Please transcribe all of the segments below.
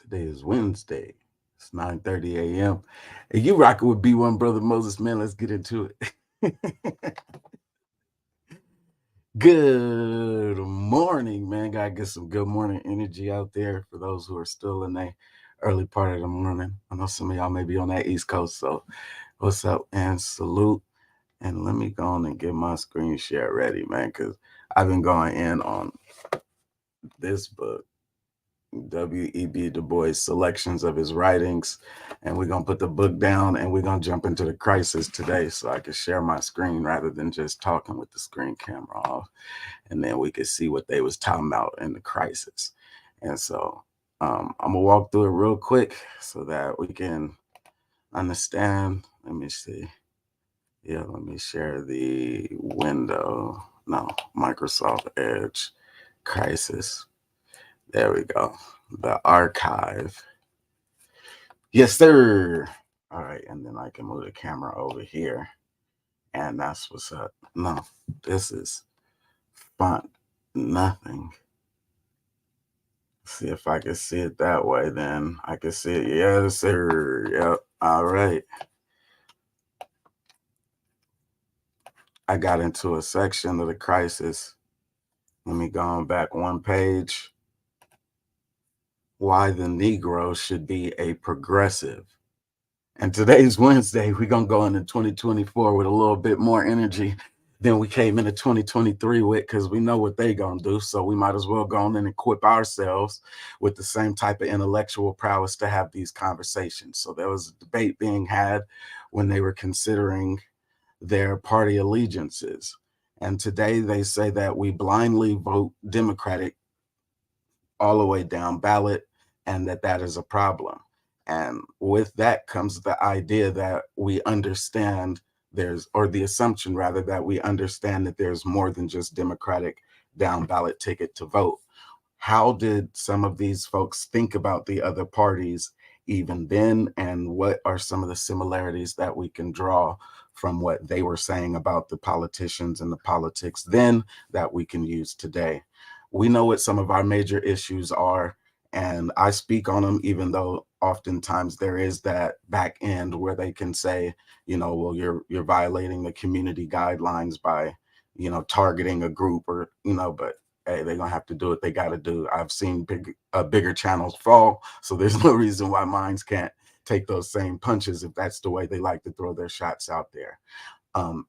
Today is Wednesday. It's 9:30 a.m. And you rocking with B1 Brother Moses, man. Let's get into it. Good morning, man. Gotta get some good morning energy out there for those who are still in the early part of the morning. I know some of y'all may be on that East Coast, so what's up and salute. And let me go on and get my screen share ready, man, because I've been going in on this book. W.E.B. Du Bois selections of his writings. And we're going to put the book down and we're going to jump into the crisis today so I can share my screen rather than just talking with the screen camera off. And then we could see what they was talking about in the crisis. And so I'm going to walk through it real quick so that we can understand. Let me see. Yeah, let me share the window. No, Microsoft Edge crisis. There we go. The archive. Yes, sir. All right, and then I can move the camera over here. And that's what's up. No, this is font nothing. See if I can see it that way, then I can see it. Yes, sir. Yep. All right. I got into a section of the crisis. Let me go on back one page. Why the Negro should be a progressive. And today's Wednesday. We're going to go into 2024 with a little bit more energy than we came into 2023 with, because we know what they're going to do. So we might as well go on and equip ourselves with the same type of intellectual prowess to have these conversations. So there was a debate being had when they were considering their party allegiances. And today they say that we blindly vote Democratic all the way down ballot, and that is a problem. And with that comes the idea that we understand or the assumption rather, that we understand that there's more than just Democratic down ballot ticket to vote. How did some of these folks think about the other parties even then? And what are some of the similarities that we can draw from what they were saying about the politicians and the politics then that we can use today? We know what some of our major issues are, and I speak on them, even though oftentimes there is that back end where they can say, well, you're violating the community guidelines by, targeting a group, or, but hey, they're gonna have to do what they got to do. I've seen bigger channels fall, so there's no reason why mines can't take those same punches if that's the way they like to throw their shots out there.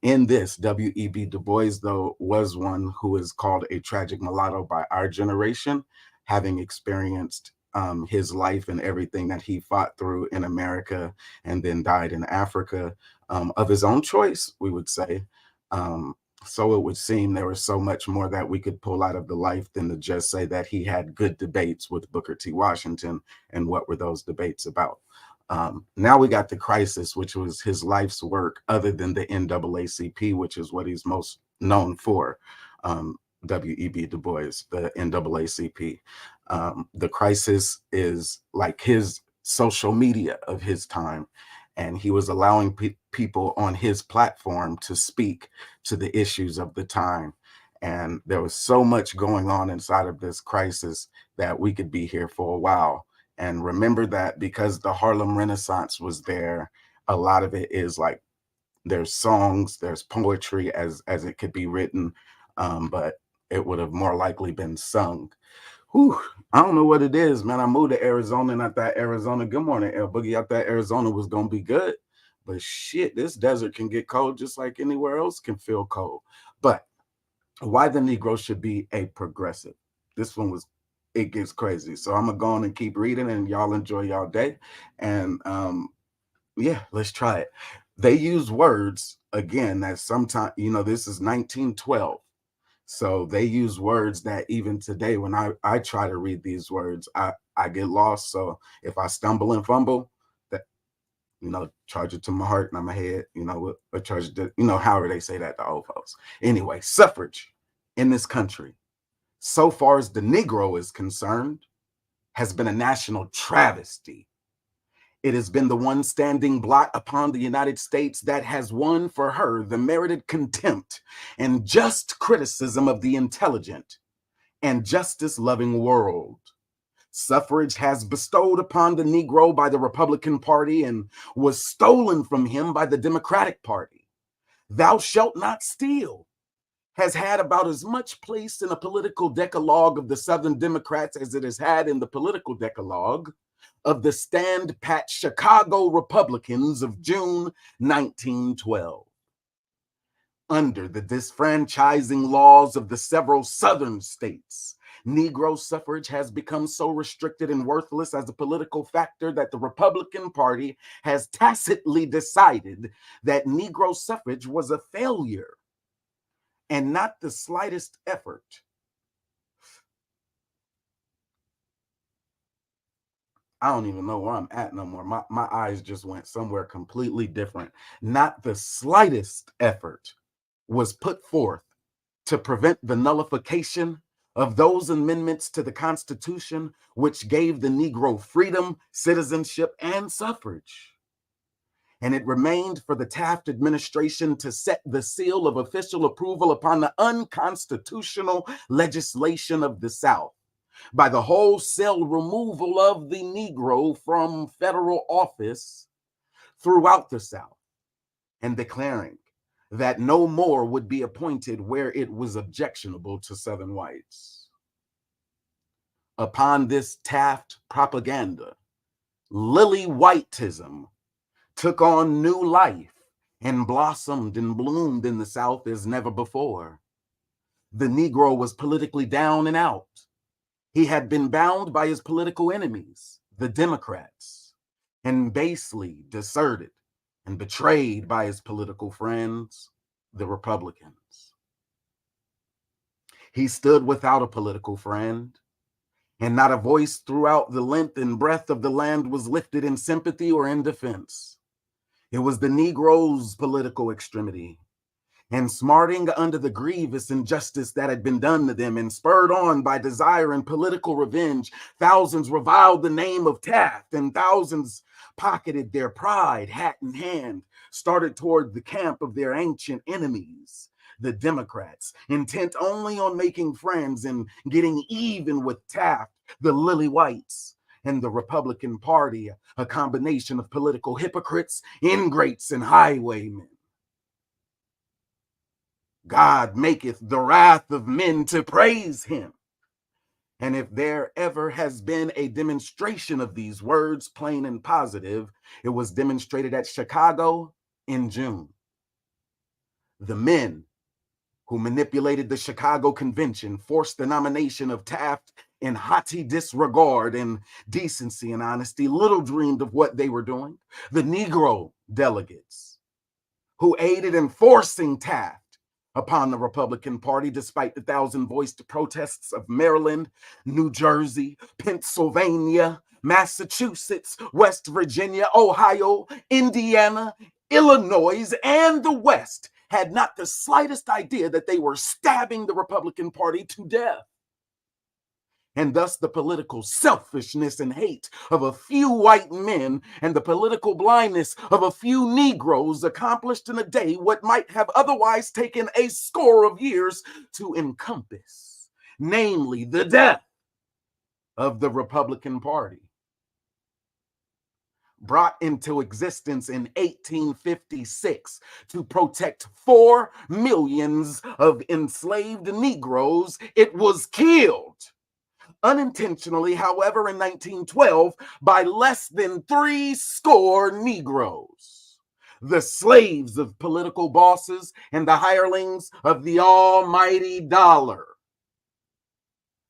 In this, W.E.B. Du Bois, though, was one who is called a tragic mulatto by our generation, having experienced his life and everything that he fought through in America and then died in Africa of his own choice, we would say. So it would seem there was so much more that we could pull out of the life than to just say that he had good debates with Booker T. Washington. And what were those debates about? Now we got the crisis, which was his life's work, other than the NAACP, which is what he's most known for. W.E.B. Du Bois, the NAACP. The crisis is like his social media of his time, and he was allowing people on his platform to speak to the issues of the time. And there was so much going on inside of this crisis that we could be here for a while. And remember that because the Harlem Renaissance was there, a lot of it is like there's songs, there's poetry as it could be written, but it would have more likely been sung. Whew, I don't know what it is, man. I moved to Arizona, and I thought Arizona, good morning, El Boogie. I thought Arizona was gonna be good, but shit, this desert can get cold just like anywhere else can feel cold. But why the Negro should be a progressive. This one was, it gets crazy. So I'm gonna go on and keep reading, and y'all enjoy y'all day. And yeah, let's try it. They use words again that sometimes, this is 1912. So they use words that even today, when I try to read these words, I get lost. So if I stumble and fumble, that, charge it to my heart and my head, or charge it to, however they say that to old folks. Anyway, suffrage in this country, so far as the Negro is concerned, has been a national travesty. It has been the one standing blot upon the United States that has won for her the merited contempt and just criticism of the intelligent and justice loving world. Suffrage has bestowed upon the Negro by the Republican Party and was stolen from him by the Democratic Party. Thou shalt not steal has had about as much place in the political decalogue of the Southern Democrats as it has had in the political decalogue of the Stand Pat Chicago Republicans of June 1912. Under the disfranchising laws of the several Southern states, Negro suffrage has become so restricted and worthless as a political factor that the Republican Party has tacitly decided that Negro suffrage was a failure and not the slightest effort. I don't even know where I'm at no more. My eyes just went somewhere completely different. Not the slightest effort was put forth to prevent the nullification of those amendments to the Constitution which gave the Negro freedom, citizenship, and suffrage. And it remained for the Taft administration to set the seal of official approval upon the unconstitutional legislation of the South by the wholesale removal of the Negro from federal office throughout the South, and declaring that no more would be appointed where it was objectionable to Southern whites. Upon this Taft propaganda, lily whiteism took on new life and blossomed and bloomed in the South as never before. The Negro was politically down and out. He had been bound by his political enemies, the Democrats, and basely deserted and betrayed by his political friends, the Republicans. He stood without a political friend, and not a voice throughout the length and breadth of the land was lifted in sympathy or in defense. It was the Negro's political extremity, and smarting under the grievous injustice that had been done to them, and spurred on by desire and political revenge, thousands reviled the name of Taft, and thousands pocketed their pride, hat in hand, started toward the camp of their ancient enemies, the Democrats, intent only on making friends and getting even with Taft, the lily whites, and the Republican Party, a combination of political hypocrites, ingrates, and highwaymen. God maketh the wrath of men to praise him. And if there ever has been a demonstration of these words, plain and positive, it was demonstrated at Chicago in June. The men who manipulated the Chicago Convention forced the nomination of Taft in haughty disregard and decency and honesty, little dreamed of what they were doing. The Negro delegates who aided in forcing Taft upon the Republican Party, despite the thousand-voiced protests of Maryland, New Jersey, Pennsylvania, Massachusetts, West Virginia, Ohio, Indiana, Illinois, and the West, had not the slightest idea that they were stabbing the Republican Party to death. And thus the political selfishness and hate of a few white men and the political blindness of a few Negroes accomplished in a day what might have otherwise taken a score of years to encompass, namely the death of the Republican Party. Brought into existence in 1856 to protect 4 million of enslaved Negroes, it was killed unintentionally, however, in 1912 by less than 80 Negroes, the slaves of political bosses and the hirelings of the almighty dollar.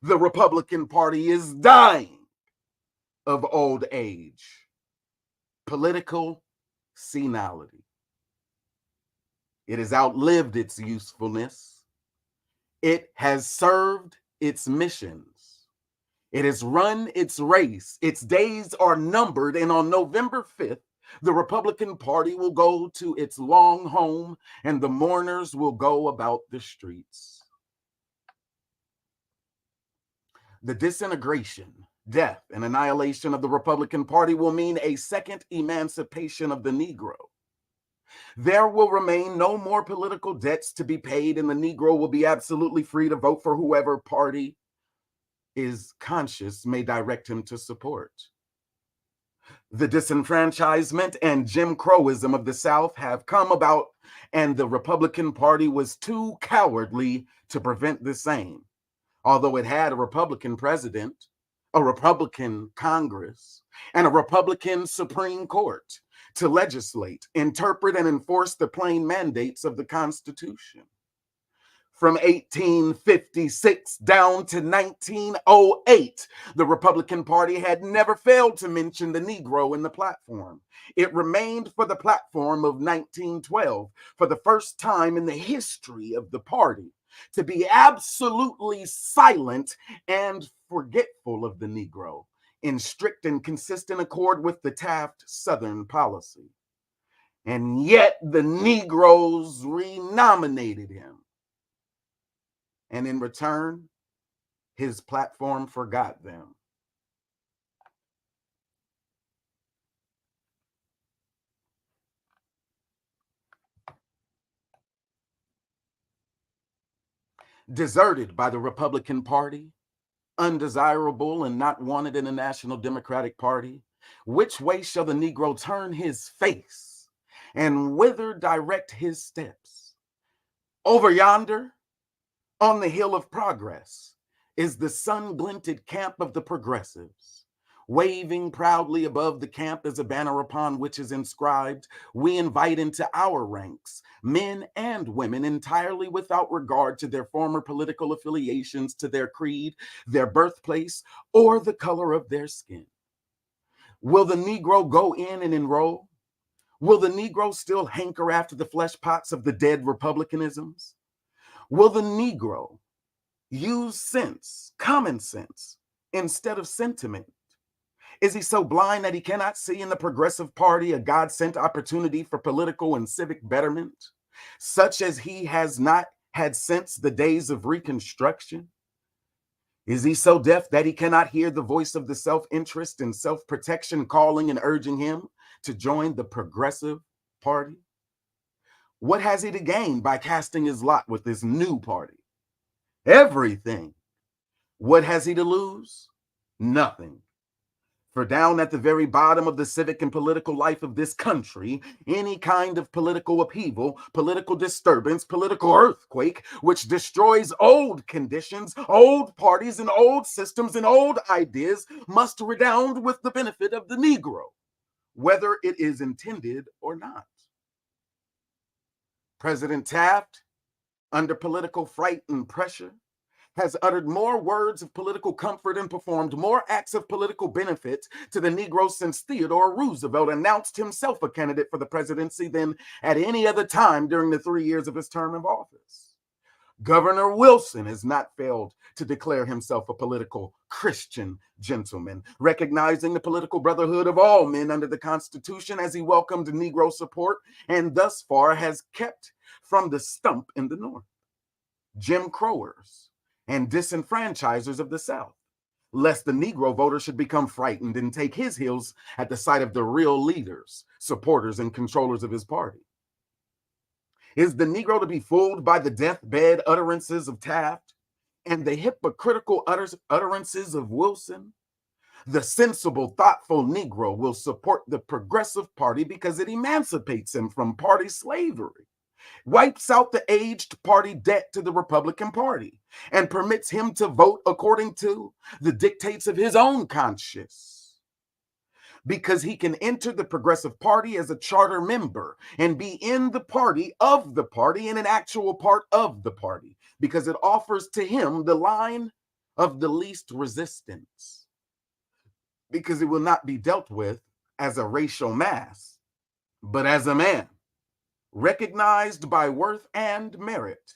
The Republican Party is dying of old age, political senility. It has outlived its usefulness. It has served its missions. It has run its race. Its days are numbered, and on November 5th, the Republican Party will go to its long home, and the mourners will go about the streets. The disintegration, death, and annihilation of the Republican Party will mean a second emancipation of the Negro. There will remain no more political debts to be paid, and the Negro will be absolutely free to vote for whoever party is conscious may direct him to support. The disenfranchisement and Jim Crowism of the South have come about, and the Republican Party was too cowardly to prevent the same. Although it had a Republican president, a Republican Congress, and a Republican Supreme Court to legislate, interpret, and enforce the plain mandates of the Constitution. From 1856 down to 1908, the Republican Party had never failed to mention the Negro in the platform. It remained for the platform of 1912, for the first time in the history of the party, to be absolutely silent and forgetful of the Negro, in strict and consistent accord with the Taft Southern policy. And yet the Negroes renominated him. And in return, his platform forgot them. Deserted by the Republican Party, undesirable and not wanted in the National Democratic Party, which way shall the Negro turn his face, and whither direct his steps? Over yonder, on the hill of progress, is the sun-glinted camp of the progressives. Waving proudly above the camp is a banner upon which is inscribed, "We invite into our ranks men and women entirely without regard to their former political affiliations, to their creed, their birthplace, or the color of their skin." Will the Negro go in and enroll? Will the Negro still hanker after the flesh pots of the dead republicanisms? Will the Negro use sense, common sense, instead of sentiment? Is he so blind that he cannot see in the Progressive Party a God-sent opportunity for political and civic betterment, such as he has not had since the days of Reconstruction? Is he so deaf that he cannot hear the voice of the self-interest and self-protection calling and urging him to join the Progressive Party? What has he to gain by casting his lot with this new party? Everything. What has he to lose? Nothing. For down at the very bottom of the civic and political life of this country, any kind of political upheaval, political disturbance, political earthquake, which destroys old conditions, old parties, and old systems and old ideas must redound with the benefit of the Negro, whether it is intended or not. President Taft, under political fright and pressure, has uttered more words of political comfort and performed more acts of political benefit to the Negro since Theodore Roosevelt announced himself a candidate for the presidency than at any other time during the 3 years of his term of office. Governor Wilson has not failed to declare himself a political Christian gentleman, recognizing the political brotherhood of all men under the Constitution as he welcomed Negro support and thus far has kept from the stump in the North. Jim Crowers and disenfranchisers of the South, lest the Negro voter should become frightened and take his heels at the sight of the real leaders, supporters, and controllers of his party. Is the Negro to be fooled by the deathbed utterances of Taft and the hypocritical utterances of Wilson? The sensible, thoughtful Negro will support the Progressive Party because it emancipates him from party slavery, wipes out the aged party debt to the Republican Party, and permits him to vote according to the dictates of his own conscience. Because he can enter the Progressive Party as a charter member and be in the party of the party and an actual part of the party, because it offers to him the line of the least resistance, because it will not be dealt with as a racial mass, but as a man, recognized by worth and merit,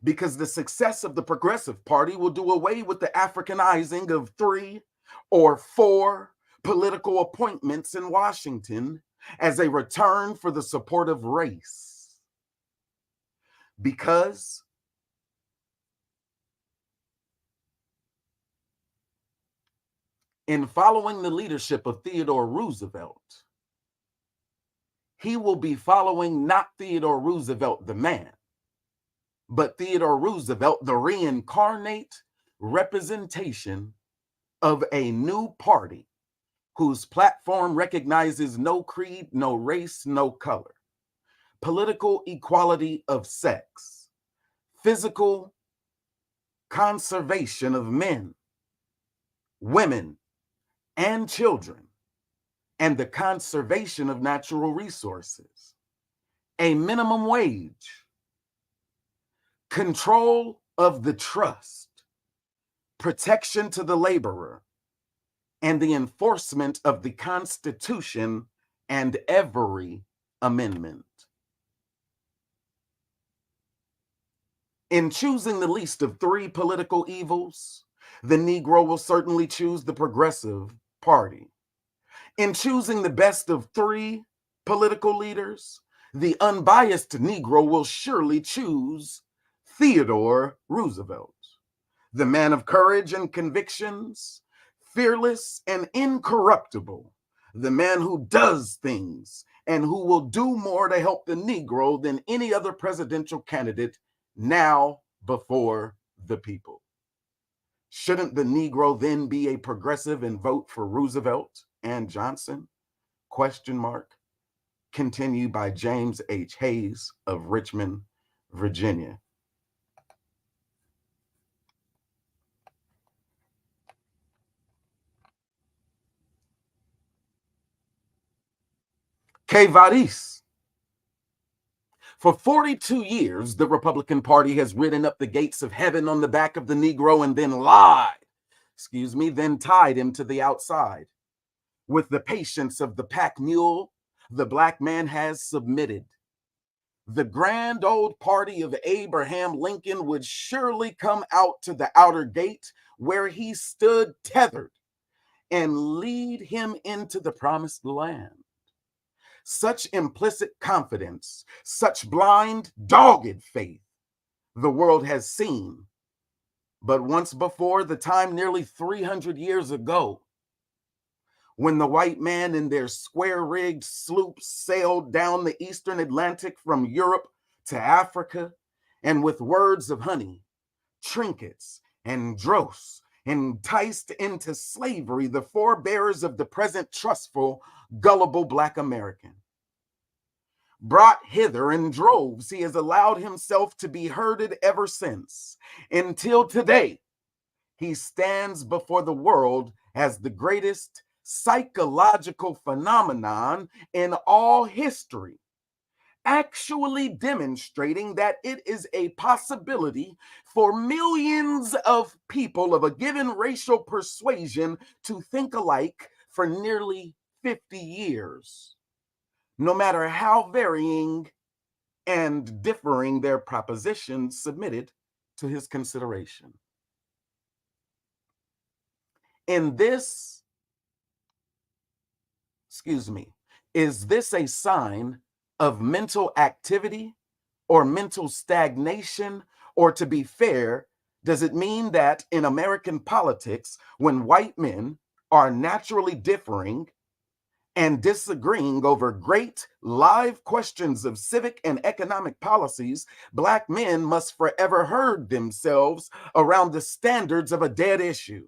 because the success of the Progressive Party will do away with the Africanizing of 3 or 4 political appointments in Washington as a return for the support of race. Because in following the leadership of Theodore Roosevelt, he will be following not Theodore Roosevelt the man, but Theodore Roosevelt, the reincarnate representation of a new party whose platform recognizes no creed, no race, no color, political equality of sex, physical conservation of men, women, and children, and the conservation of natural resources, a minimum wage, control of the trust, protection to the laborer, and the enforcement of the Constitution and every amendment. In choosing the least of three political evils, the Negro will certainly choose the Progressive Party. In choosing the best of three political leaders, the unbiased Negro will surely choose Theodore Roosevelt, the man of courage and convictions, fearless and incorruptible, the man who does things and who will do more to help the Negro than any other presidential candidate now before the people. Shouldn't the Negro then be a progressive and vote for Roosevelt and Johnson? Question mark. Continued by James H. Hayes of Richmond, Virginia. Que vadis? For 42 years, the Republican Party has ridden up the gates of heaven on the back of the Negro and then then tied him to the outside. With the patience of the pack mule, the black man has submitted. The grand old party of Abraham Lincoln would surely come out to the outer gate where he stood tethered and lead him into the promised land. Such implicit confidence, such blind, dogged faith, the world has seen. But once before, the time nearly 300 years ago, when the white man in their square-rigged sloops sailed down the eastern Atlantic from Europe to Africa, and with words of honey, trinkets, and dross, enticed into slavery the forebears of the present trustful, gullible Black American. Brought hither in droves, he has allowed himself to be herded ever since, until today he stands before the world as the greatest psychological phenomenon in all history, actually demonstrating that it is a possibility for millions of people of a given racial persuasion to think alike for nearly 50 years, no matter how varying and differing their propositions submitted to his consideration. In this, is this a sign of mental activity or mental stagnation? Or to be fair, does it mean that in American politics, when white men are naturally differing and disagreeing over great live questions of civic and economic policies, Black men must forever herd themselves around the standards of a dead issue?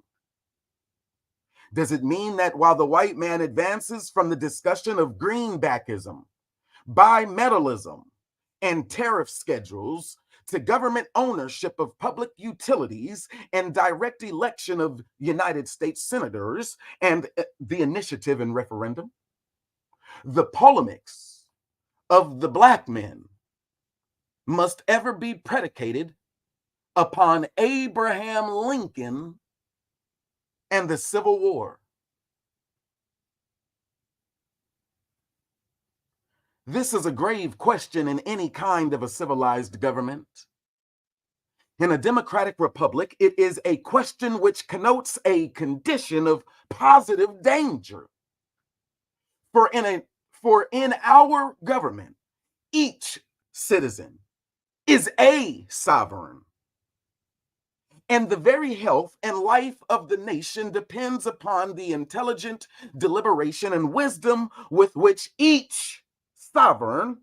Does it mean that while the white man advances from the discussion of greenbackism, bimetallism, and tariff schedules to government ownership of public utilities and direct election of United States senators and the initiative and referendum, the polemics of the Black men must ever be predicated upon Abraham Lincoln and the Civil War? This is a grave question in any kind of a civilized government. In a democratic republic, it is a question which connotes a condition of positive danger. For in our government, each citizen is a sovereign, and the very health and life of the nation depends upon the intelligent deliberation and wisdom with which each sovereign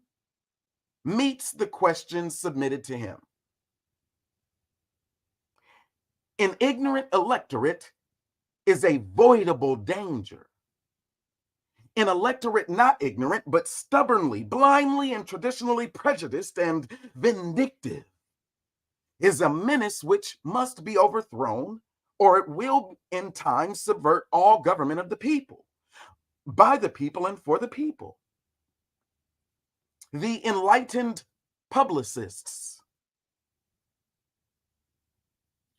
meets the questions submitted to him. An ignorant electorate is a voidable danger. An electorate not ignorant, but stubbornly, blindly, and traditionally prejudiced and vindictive is a menace which must be overthrown, or it will in time subvert all government of the people, by the people and for the people. The enlightened publicists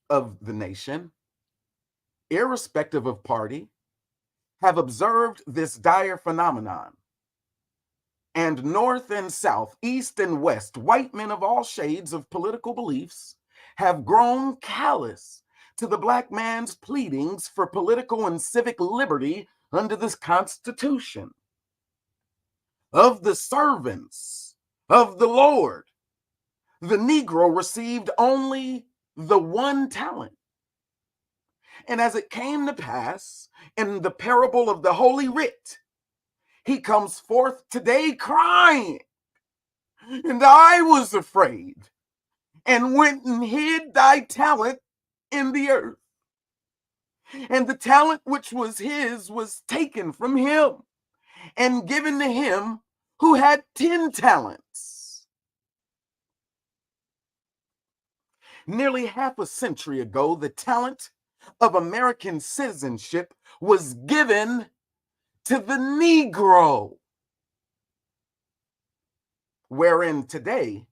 of the nation, irrespective of party, have observed this dire phenomenon. And North and South, East and West, white men of all shades of political beliefs have grown callous to the Black man's pleadings for political and civic liberty under this Constitution. Of the servants of the Lord, the Negro received only the one talent. And as it came to pass in the parable of the Holy Writ, he comes forth today crying, and I was afraid and went and hid thy talent in the earth. And the talent which was his was taken from him and given to him who had 10 talents. Nearly half a century ago, the talent of American citizenship was given to the Negro, wherein today,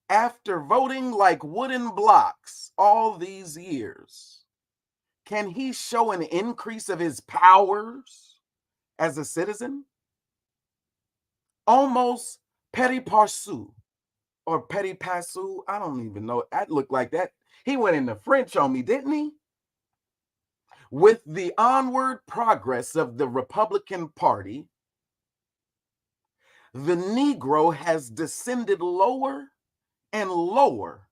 after voting like wooden blocks all these years, can he show an increase of his powers as a citizen? Almost petit partout or petit passou, I don't even know. That looked like that. He went into French on me, didn't he? With the onward progress of the Republican Party, the Negro has descended lower and lower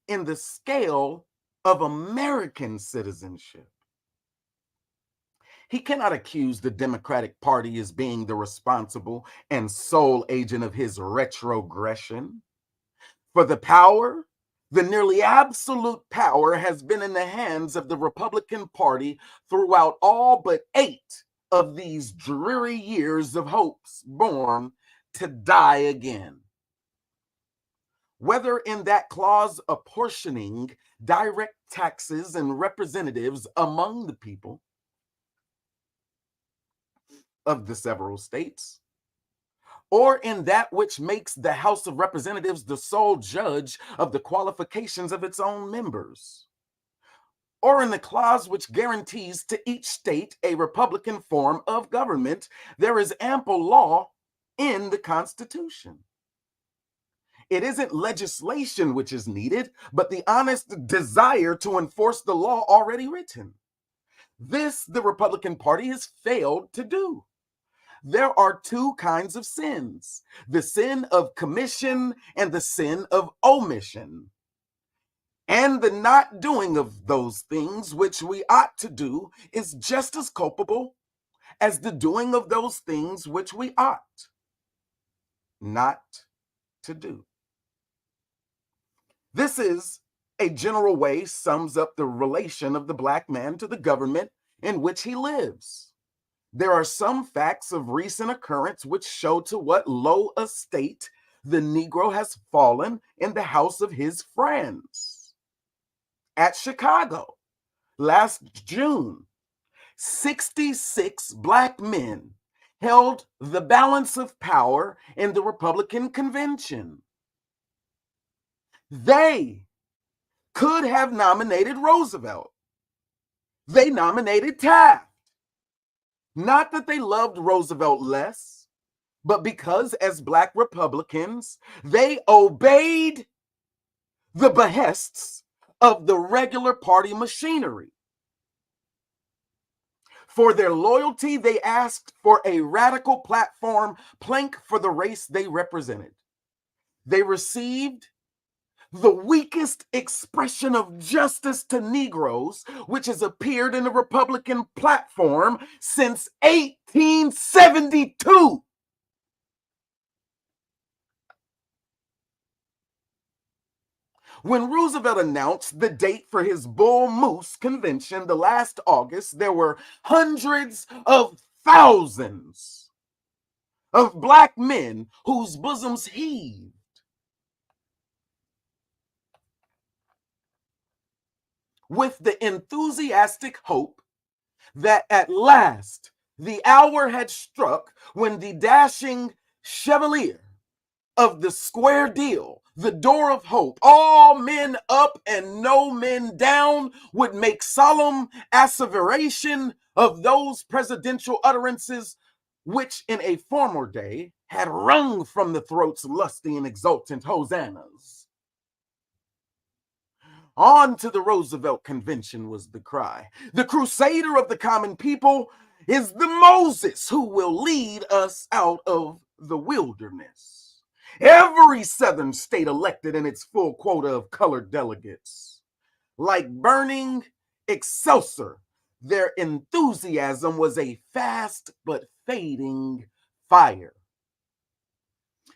in the scale of American citizenship. He cannot accuse the Democratic Party as being the responsible and sole agent of his retrogression. For the power, the nearly absolute power, has been in the hands of the Republican Party throughout all but 8 of these dreary years of hopes born to die again. Whether in that clause apportioning direct taxes and representatives among the people of the several states, or in that which makes the House of Representatives the sole judge of the qualifications of its own members, or in the clause which guarantees to each state a Republican form of government, there is ample law in the Constitution. It isn't legislation which is needed, but the honest desire to enforce the law already written. This the Republican Party has failed to do. There are 2 kinds of sins: the sin of commission and the sin of omission. And the not doing of those things which we ought to do is just as culpable as the doing of those things which we ought not to do. This is a general way sums up the relation of the Black man to the government in which he lives. There are some facts of recent occurrence which show to what low estate the Negro has fallen in the house of his friends. At Chicago, last June, 66 Black men held the balance of power in the Republican convention. They could have nominated Roosevelt. They nominated Taft. Not that they loved Roosevelt less, but because as Black Republicans, they obeyed the behests of the regular party machinery. For their loyalty, they asked for a radical platform plank for the race they represented. They received the weakest expression of justice to Negroes, which has appeared in the Republican platform since 1872. When Roosevelt announced the date for his Bull Moose convention the last August, there were hundreds of thousands of black men whose bosoms heaved with the enthusiastic hope that at last the hour had struck when the dashing chevalier of the square deal, the door of hope, all men up and no men down, would make solemn asseveration of those presidential utterances which in a former day had wrung from the throats lusty and exultant hosannas. On to the Roosevelt Convention was the cry. The crusader of the common people is the Moses who will lead us out of the wilderness. Every Southern state elected in its full quota of colored delegates. Like burning Excelsior, their enthusiasm was a fast but fading fire.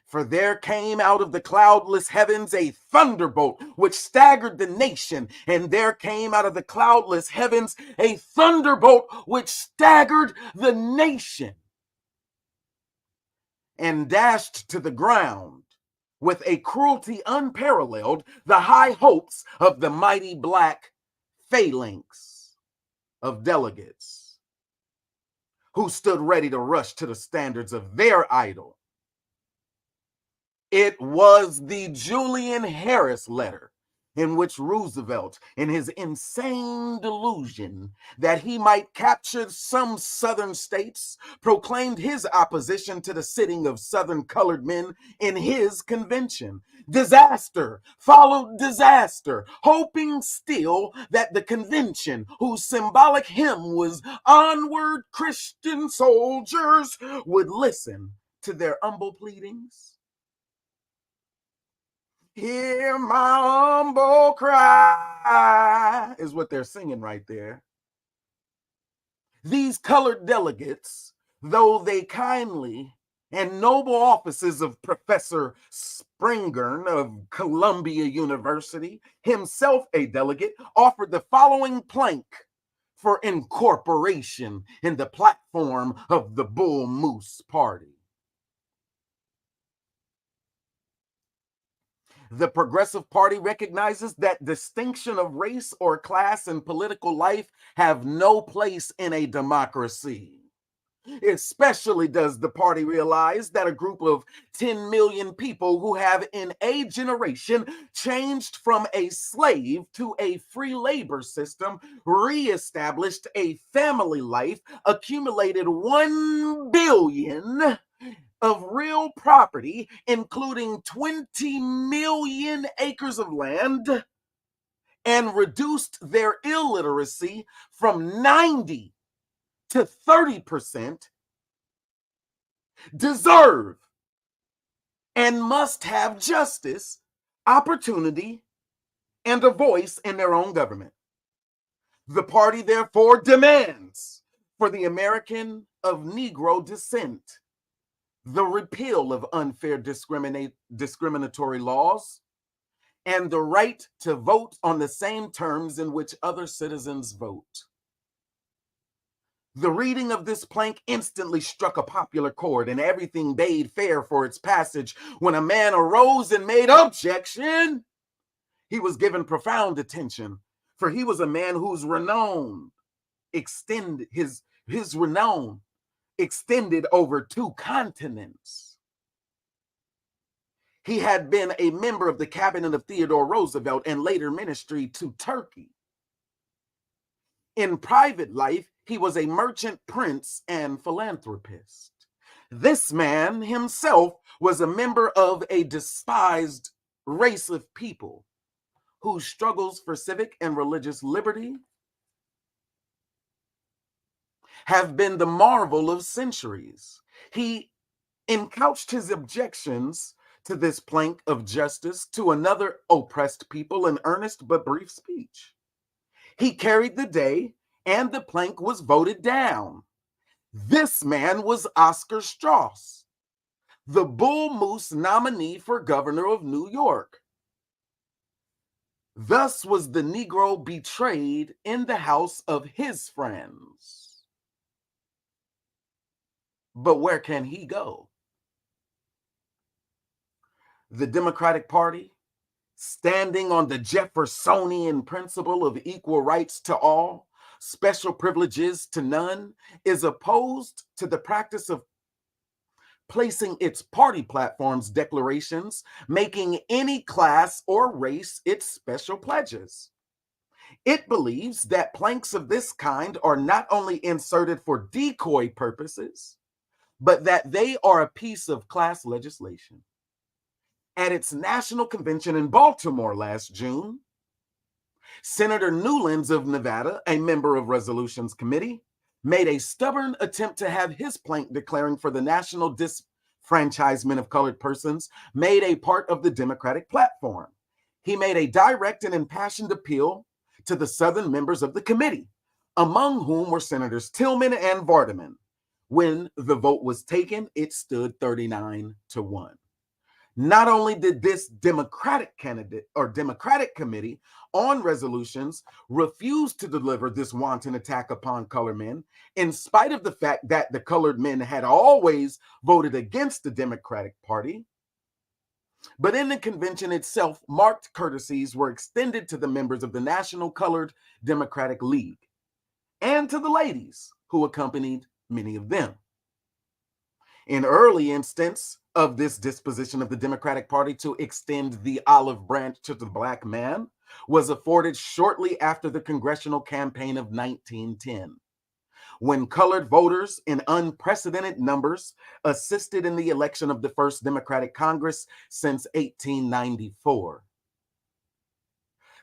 For there came out of the cloudless heavens a thunderbolt which staggered the nation, and there came out of the cloudless heavens a thunderbolt which staggered the nation, and dashed to the ground with a cruelty unparalleled the high hopes of the mighty black phalanx of delegates who stood ready to rush to the standards of their idol. It was the Julian Harris letter in which Roosevelt, in his insane delusion that he might capture some Southern states, proclaimed his opposition to the sitting of Southern colored men in his convention. Disaster followed disaster, hoping still that the convention, whose symbolic hymn was "Onward, Christian Soldiers," would listen to their humble pleadings. Hear my humble cry is what they're singing right there. These colored delegates, though they kindly and noble offices of Professor Springern of Columbia University, himself a delegate, offered the following plank for incorporation in the platform of the Bull Moose Party. The Progressive Party recognizes that distinction of race or class in political life have no place in a democracy. Especially does the party realize that a group of 10 million people who have in a generation changed from a slave to a free labor system, reestablished a family life, accumulated 1 billion of real property, including 20 million acres of land, and reduced their illiteracy from 90 to 30%, deserve and must have justice, opportunity, and a voice in their own government. The party therefore demands for the American of Negro descent the repeal of unfair discriminatory laws, and the right to vote on the same terms in which other citizens vote. The reading of this plank instantly struck a popular chord, and everything bade fair for its passage. When a man arose and made objection, he was given profound attention, for he was a man whose renown his renown extended over 2 continents. He had been a member of the cabinet of Theodore Roosevelt and later ministry to Turkey. In private life, he was a merchant prince and philanthropist. This man himself was a member of a despised race of people whose struggles for civic and religious liberty have been the marvel of centuries. He encouched his objections to this plank of justice to another oppressed people in earnest but brief speech. He carried the day, and the plank was voted down. This man was Oscar Strauss, the Bull Moose nominee for governor of New York. Thus was the Negro betrayed in the house of his friends. But where can he go? The Democratic Party, standing on the Jeffersonian principle of equal rights to all, special privileges to none, is opposed to the practice of placing its party platform's declarations, making any class or race its special pledges. It believes that planks of this kind are not only inserted for decoy purposes, but that they are a piece of class legislation. At its national convention in Baltimore last June, Senator Newlands of Nevada, a member of Resolutions Committee, made a stubborn attempt to have his plank declaring for the national disfranchisement of colored persons made a part of the Democratic platform. He made a direct and impassioned appeal to the Southern members of the committee, among whom were Senators Tillman and Vardaman. When the vote was taken, it stood 39-1. Not only did this Democratic candidate or Democratic committee on resolutions refuse to deliver this wanton attack upon colored men, in spite of the fact that the colored men had always voted against the Democratic Party, but in the convention itself, marked courtesies were extended to the members of the National Colored Democratic League and to the ladies who accompanied many of them. An early instance of this disposition of the Democratic Party to extend the olive branch to the black man was afforded shortly after the congressional campaign of 1910, when colored voters in unprecedented numbers assisted in the election of the first Democratic Congress since 1894.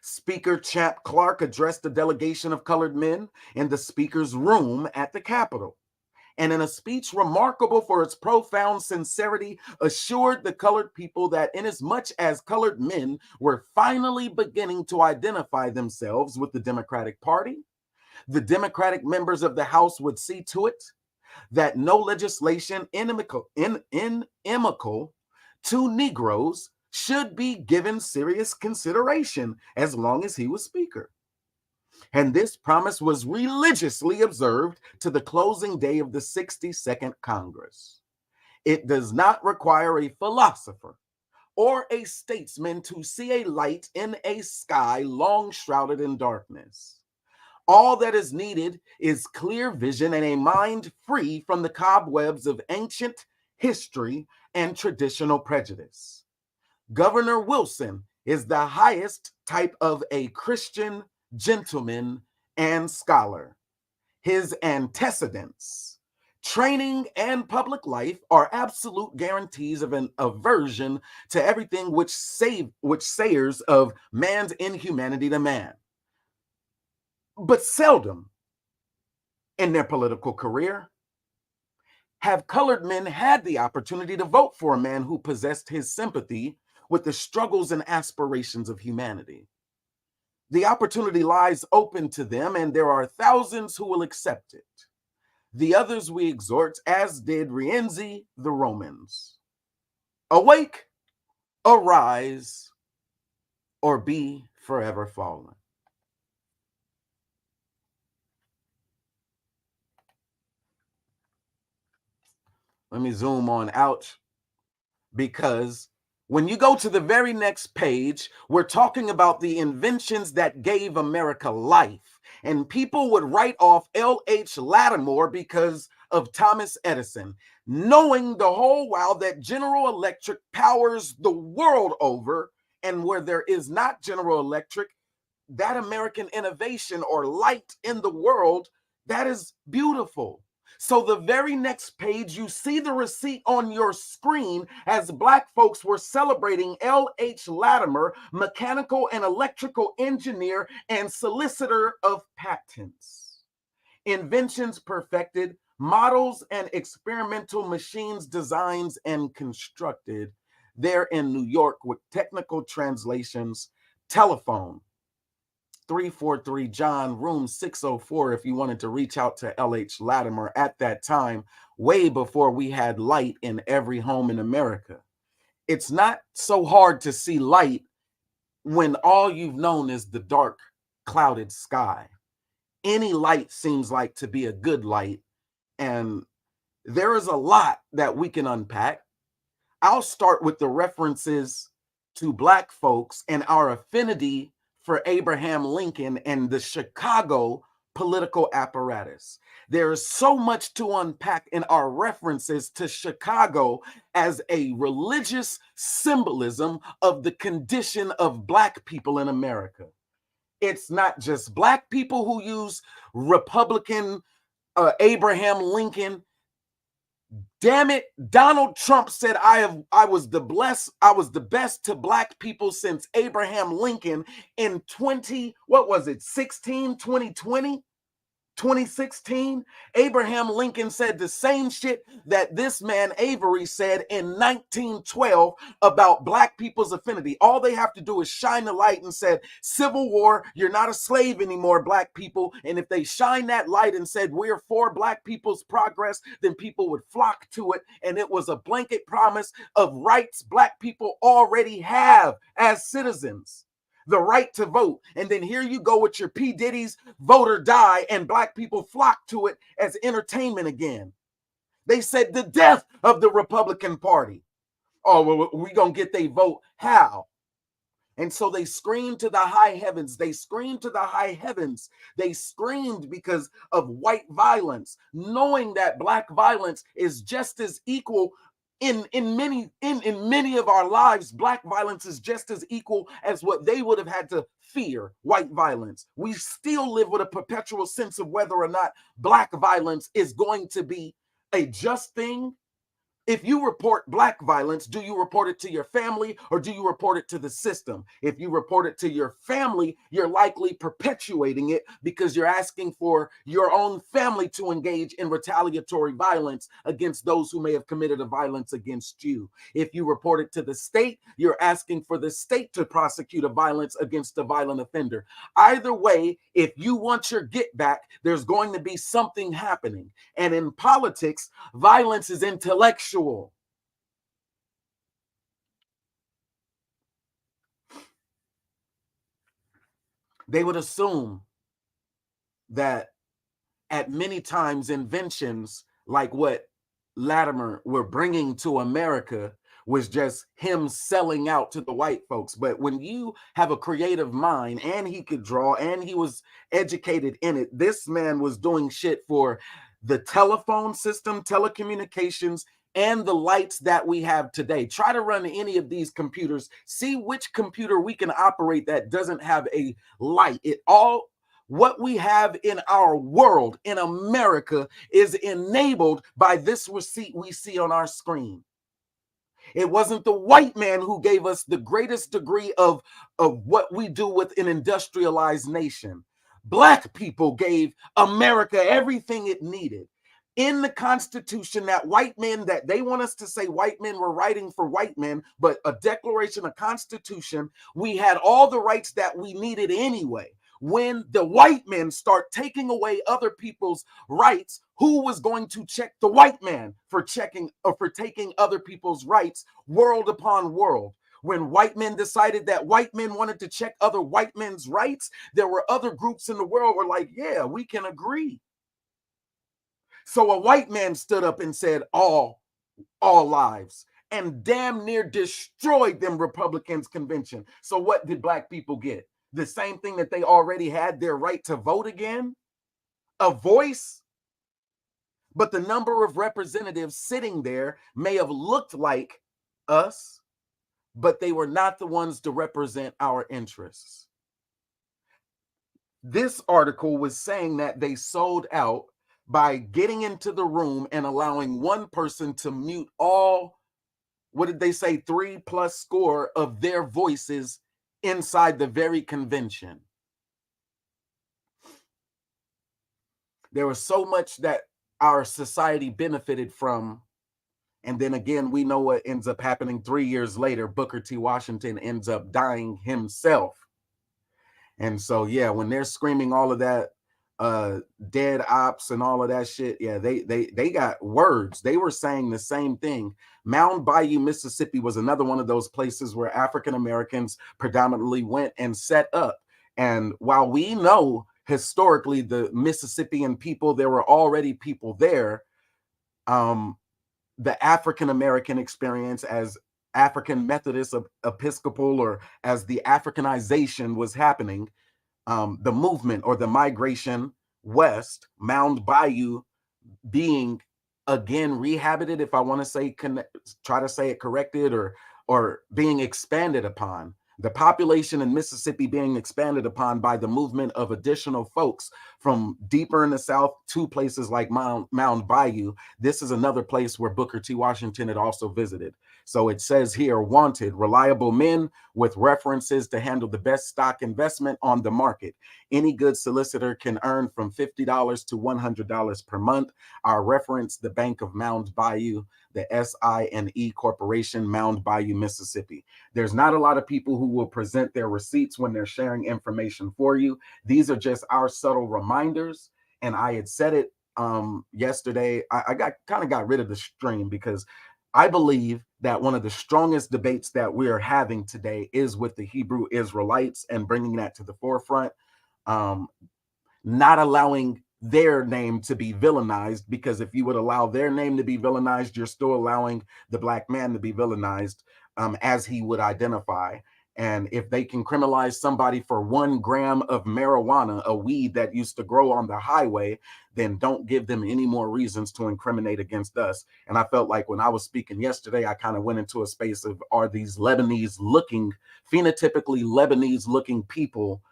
Speaker Champ Clark addressed a delegation of colored men in the speaker's room at the Capitol, and in a speech remarkable for its profound sincerity, assured the colored people that inasmuch as colored men were finally beginning to identify themselves with the Democratic Party, the Democratic members of the House would see to it that no legislation inimical to Negroes should be given serious consideration as long as he was Speaker. And this promise was religiously observed to the closing day of the 62nd Congress. It does not require a philosopher or a statesman to see a light in a sky long shrouded in darkness. All that is needed is clear vision and a mind free from the cobwebs of ancient history and traditional prejudice. Governor Wilson is the highest type of a Christian gentleman and scholar. His antecedents, training, and public life are absolute guarantees of an aversion to everything which sayers of man's inhumanity to man. But seldom in their political career have colored men had the opportunity to vote for a man who possessed his sympathy with the struggles and aspirations of humanity. The opportunity lies open to them, and there are thousands who will accept it. The others we exhort, as did Rienzi the Romans. Awake, arise, or be forever fallen. Let me zoom on out, because when you go to the very next page, we're talking about the inventions that gave America life. And people would write off L.H. Lattimore because of Thomas Edison, knowing the whole while that General Electric powers the world over, and where there is not General Electric, that American innovation or light in the world, that is beautiful. So the very next page, you see the receipt on your screen as Black folks were celebrating L.H. Latimer, mechanical and electrical engineer and solicitor of patents. Inventions perfected, models and experimental machines designs and constructed there in New York with technical translations, telephone, 343 John, room 604, if you wanted to reach out to L.H. Latimer at that time, way before we had light in every home in America. It's not so hard to see light when all you've known is the dark, clouded sky. Any light seems like to be a good light, and there is a lot that we can unpack. I'll start with the references to Black folks and our affinity for Abraham Lincoln and the Chicago political apparatus. There is so much to unpack in our references to Chicago as a religious symbolism of the condition of Black people in America. It's not just Black people who use Republican Abraham Lincoln. Damn it, Donald Trump said I was the best to Black people since Abraham Lincoln in 2016. Abraham Lincoln said the same shit that this man Avery said in 1912 about Black people's affinity. All they have to do is shine the light and said, Civil War, you're not a slave anymore, Black people. And if they shine that light and said, we're for Black people's progress, then people would flock to it. And it was a blanket promise of rights Black people already have as citizens. The right to vote. And then here you go with your P. Diddy's Vote or Die, and Black people flock to it as entertainment again. They said the death of the Republican Party. Oh, well, we gonna get they vote. How? And so they screamed to the high heavens. They screamed to the high heavens. They screamed because of white violence, knowing that Black violence is just as equal in many of our lives. Black violence is just as equal as what they would have had to fear, white violence. We still live with a perpetual sense of whether or not Black violence is going to be a just thing. If you report Black violence, do you report it to your family or do you report it to the system? If you report it to your family, you're likely perpetuating it because you're asking for your own family to engage in retaliatory violence against those who may have committed a violence against you. If you report it to the state, you're asking for the state to prosecute a violence against a violent offender. Either way, if you want your get back, there's going to be something happening. And in politics, violence is intellectual. They would assume that at many times inventions like what Latimer were bringing to America was just him selling out to the white folks. But when you have a creative mind and he could draw and he was educated in it, this man was doing shit for the telephone system, telecommunications, and the lights that we have today. Try to run any of these computers, see which computer we can operate that doesn't have a light. What we have in our world, in America, is enabled by this receipt we see on our screen. It wasn't the white man who gave us the greatest degree of what we do with an industrialized nation. Black people gave America everything it needed. In the Constitution, that they want us to say white men were writing for white men, but a declaration, a Constitution, we had all the rights that we needed anyway. When the white men start taking away other people's rights, who was going to check the white man for taking other people's rights world upon world? When white men decided that white men wanted to check other white men's rights, there were other groups in the world were like, yeah, we can agree. So a white man stood up and said, all lives, and damn near destroyed them Republicans convention. So what did Black people get? The same thing that they already had, their right to vote again, a voice. But the number of representatives sitting there may have looked like us, but they were not the ones to represent our interests. This article was saying that they sold out by getting into the room and allowing one person to mute all, what did they say, 3+ score of their voices inside the very convention. There was so much that our society benefited from. And then again, we know what ends up happening 3 years later. Booker T. Washington ends up dying himself. And so, yeah, when they're screaming all of that dead ops and all of that shit. Yeah, they got words. They were saying the same thing. Mound Bayou, Mississippi was another one of those places where African Americans predominantly went and set up. And while we know historically the Mississippian people, there were already people there. Um, the African American experience as African Methodist Episcopal, or as the Africanization was happening, the movement or the migration west, Mound Bayou being again rehabited, if I want to say try to say it corrected, or being expanded upon. The population in Mississippi being expanded upon by the movement of additional folks from deeper in the South to places like Mound Bayou. This is another place where Booker T. Washington had also visited. So it says here, wanted reliable men with references to handle the best stock investment on the market. Any good solicitor can earn from $50 to $100 per month. Our reference, the Bank of Mound Bayou, the SINE Corporation, Mound Bayou, Mississippi. There's not a lot of people who will present their receipts when they're sharing information for you. These are just our subtle reminders. And I had said it yesterday. I got rid of the stream because I believe that one of the strongest debates that we are having today is with the Hebrew Israelites and bringing that to the forefront. Not allowing their name to be villainized, because if you would allow their name to be villainized, you're still allowing the black man to be villainized as he would identify. And if they can criminalize somebody for 1 gram of marijuana, a weed that used to grow on the highway, then don't give them any more reasons to incriminate against us. And I felt like when I was speaking yesterday, I kind of went into a space of, are these Lebanese looking, phenotypically Lebanese looking people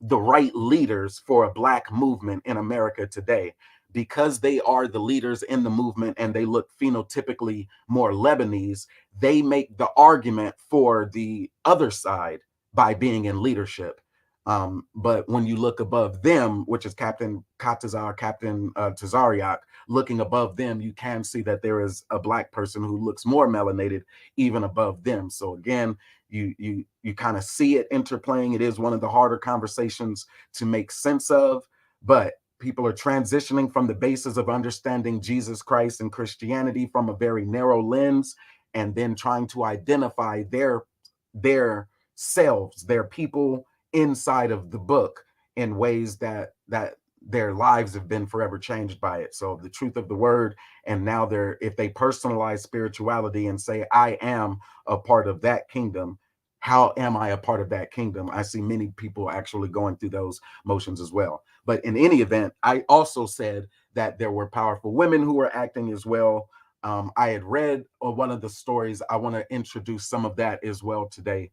the right leaders for a black movement in America today? Because they are the leaders in the movement and they look phenotypically more Lebanese, they make the argument for the other side by being in leadership. But when you look above them, which is Captain Tazariak, looking above them, you can see that there is a black person who looks more melanated even above them. So again, you kind of see it interplaying. It is one of the harder conversations to make sense of, but people are transitioning from the basis of understanding Jesus Christ and Christianity from a very narrow lens, and then trying to identify their selves, their people inside of the book in ways that their lives have been forever changed by it. So the truth of the word, and now if they personalize spirituality and say, I am a part of that kingdom, how am I a part of that kingdom? I see many people actually going through those motions as well. But in any event, I also said that there were powerful women who were acting as well. I had read one of the stories. I want to introduce some of that as well today,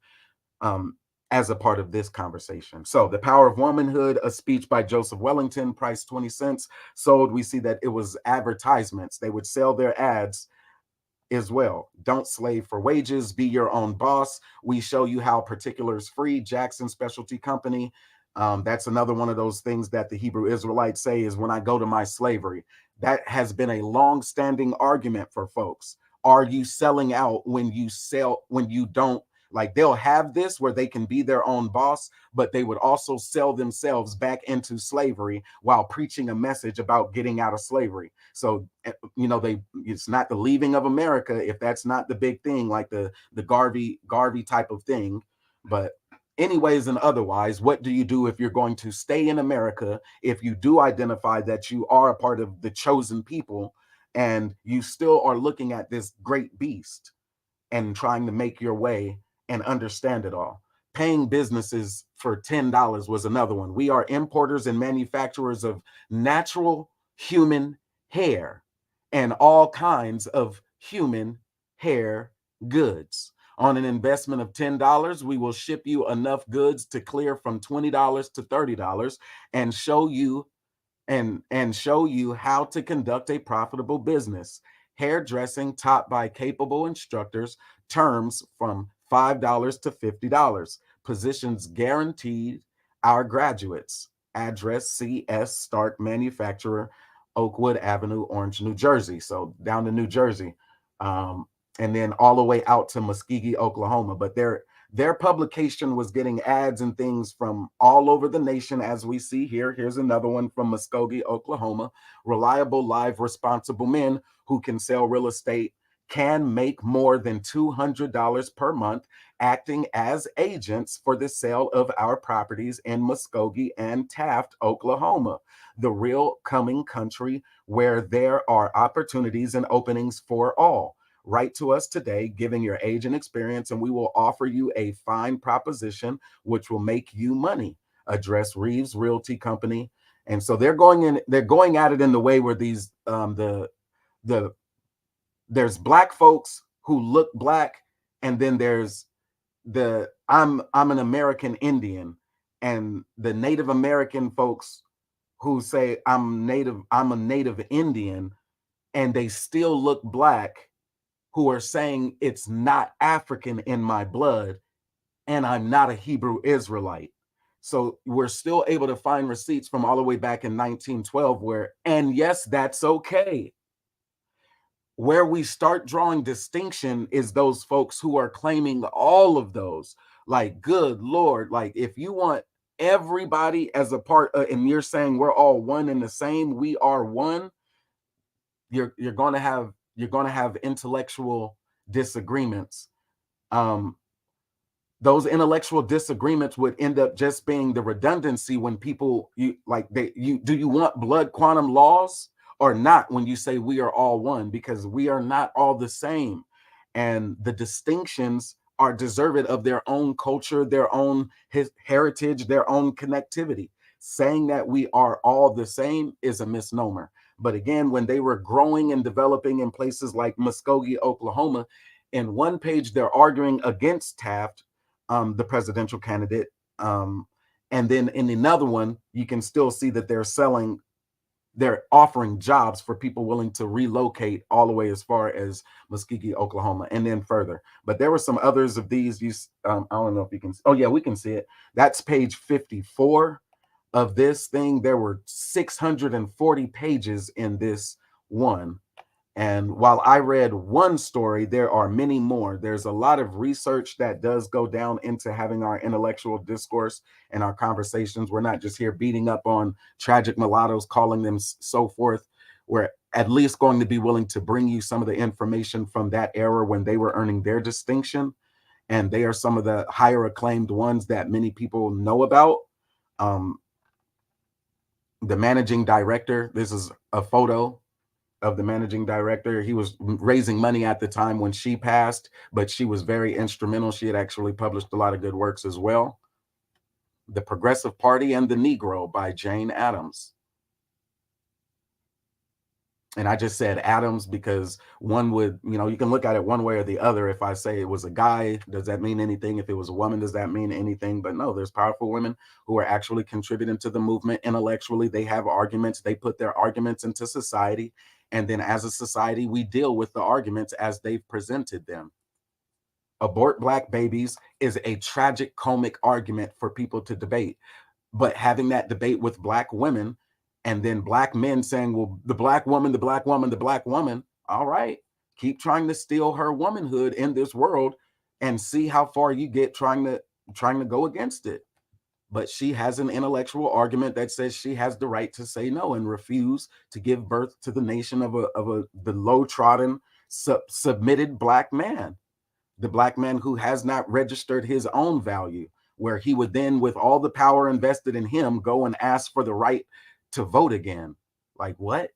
as a part of this conversation. So The Power of Womanhood, a speech by Joseph Wellington, price 20 cents, sold. We see that it was advertisements. They would sell their ads as well. Don't slave for wages, be your own boss. We show you how particulars free, Jackson Specialty Company. That's another one of those things that the Hebrew Israelites say is, when I go to my slavery. That has been a long-standing argument for folks. Are you selling out when you don't? Like, they'll have this where they can be their own boss, but they would also sell themselves back into slavery while preaching a message about getting out of slavery. So, it's not the leaving of America, if that's not the big thing, like the Garvey type of thing. But anyways and otherwise, what do you do if you're going to stay in America, if you do identify that you are a part of the chosen people, and you still are looking at this great beast and trying to make your way and understand it all? Paying businesses for $10 was another one. We are importers and manufacturers of natural human hair and all kinds of human hair goods. On an investment of $10, we will ship you enough goods to clear from $20 to $30 and show you how to conduct a profitable business. Hairdressing taught by capable instructors, terms from $5 to $50. Positions guaranteed our graduates. Address CS Stark Manufacturer, Oakwood Avenue, Orange, New Jersey. So down to New Jersey. And then all the way out to Muskogee, Oklahoma. But Their publication was getting ads and things from all over the nation, as we see here. Here's another one from Muskogee, Oklahoma. Reliable, live, responsible men who can sell real estate can make more than $200 per month acting as agents for the sale of our properties in Muskogee and Taft, Oklahoma, the real coming country where there are opportunities and openings for all. Write to us today, giving your age and experience, and we will offer you a fine proposition which will make you money. Address Reeves Realty Company. And so they're going at it in the way where these the there's black folks who look black, and then there's I'm an American Indian, and the Native American folks who say I'm a Native Indian, and they still look black, who are saying it's not African in my blood, and I'm not a Hebrew Israelite. So we're still able to find receipts from all the way back in 1912 where, and yes, that's okay. Where we start drawing distinction is those folks who are claiming all of those. Like, good Lord, like if you want everybody as a part and you're saying we're all one and the same, we are one, you're going to have intellectual disagreements. Um, those intellectual disagreements would end up just being the redundancy when people do you want blood quantum laws or not when you say we are all one, because we are not all the same, and the distinctions are deserved of their own culture, their own heritage, their own connectivity. Saying that we are all the same is a misnomer. But again, when they were growing and developing in places like Muskogee, Oklahoma, in one page they're arguing against Taft, the presidential candidate. And then in another one, you can still see that they're offering jobs for people willing to relocate all the way as far as Muskogee, Oklahoma, and then further. But there were some others of these. I don't know if you can. Oh yeah, we can see it. That's page 54 of this thing. There were 640 pages in this one. And while I read one story, there are many more. There's a lot of research that does go down into having our intellectual discourse and our conversations. We're not just here beating up on tragic mulattoes, calling them so forth. We're at least going to be willing to bring you some of the information from that era when they were earning their distinction. And they are some of the higher acclaimed ones that many people know about. The managing director, this is a photo of the managing director. He was raising money at the time when she passed, but she was very instrumental. She had actually published a lot of good works as well. The Progressive Party and the Negro by Jane Addams. And I just said Adams because one would, you can look at it one way or the other. If I say it was a guy, does that mean anything? If it was a woman, does that mean anything? But no, there's powerful women who are actually contributing to the movement intellectually. They have arguments. They put their arguments into society. And then as a society, we deal with the arguments as they've presented them. Abort black babies is a tragic, comic argument for people to debate. But having that debate with black women and then black men saying, well, the black woman, the black woman, the black woman, all right, keep trying to steal her womanhood in this world and see how far you get trying to go against it. But she has an intellectual argument that says she has the right to say no and refuse to give birth to the nation of the low trodden, submitted black man, the black man who has not registered his own value, where he would then, with all the power invested in him, go and ask for the right to vote again. Like, what?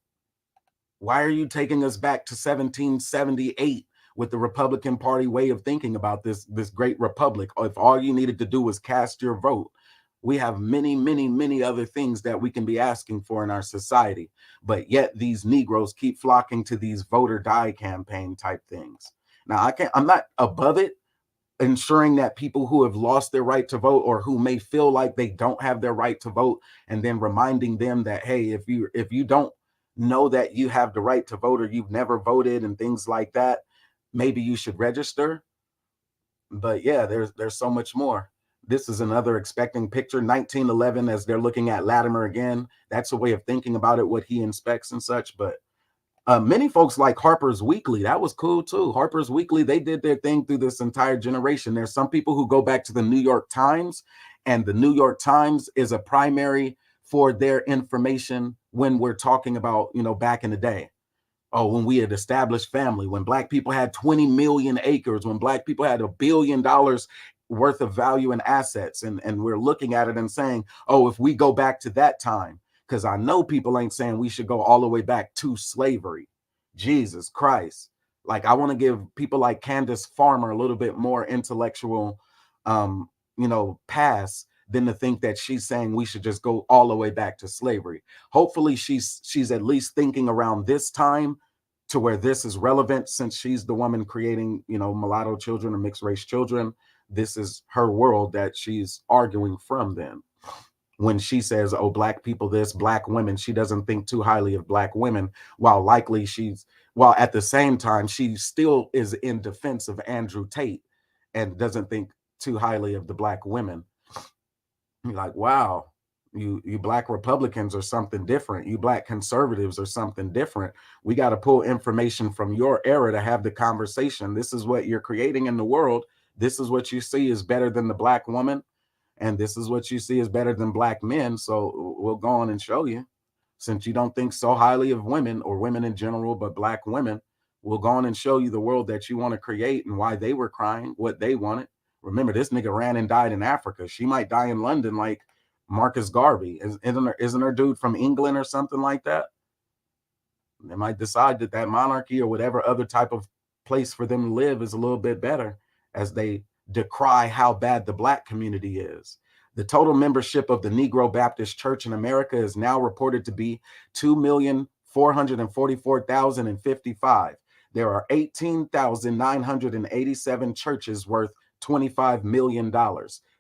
Why are you taking us back to 1778 with the Republican Party way of thinking about this great republic? If all you needed to do was cast your vote. We have many, many, many other things that we can be asking for in our society, but yet these Negroes keep flocking to these vote or die campaign type things. Now, I'm not above it, ensuring that people who have lost their right to vote or who may feel like they don't have their right to vote, and then reminding them that, hey, if you don't know that you have the right to vote or you've never voted and things like that, maybe you should register. But yeah, there's so much more. This is another expecting picture, 1911, as they're looking at Latimer again. That's a way of thinking about it, what he inspects and such. But Many folks like Harper's Weekly. That was cool too. Harper's Weekly, they did their thing through this entire generation. There's some people who go back to the New York Times, and the New York Times is a primary for their information when we're talking about, back in the day. Oh, when we had established family, when black people had 20 million acres, when black people had $1 billion worth of value and assets. And we're looking at it and saying, oh, if we go back to that time, because I know people ain't saying we should go all the way back to slavery. Jesus Christ. Like, I want to give people like Candace Farmer a little bit more intellectual, pass than to think that she's saying we should just go all the way back to slavery. Hopefully she's at least thinking around this time to where this is relevant, since she's the woman creating, mulatto children and mixed race children. This is her world that she's arguing from. Then when she says, oh, black people this, black women, she doesn't think too highly of black women, while at the same time she still is in defense of Andrew Tate and doesn't think too highly of the black women. You're like, wow, you black Republicans are something different. You black conservatives are something different. We got to pull information from your era to have the conversation. This is what you're creating in the world. This is what you see is better than the black woman, and this is what you see is better than black men. So we'll go on and show you. Since you don't think so highly of women or women in general, but black women, we'll go on and show you the world that you want to create and why they were crying, what they wanted. Remember, this nigga ran and died in Africa. She might die in London like Marcus Garvey. Isn't her dude from England or something like that? They might decide that monarchy or whatever other type of place for them to live is a little bit better, as they decry how bad the black community is. The total membership of the Negro Baptist Church in America is now reported to be 2,444,055. There are 18,987 churches worth $25 million.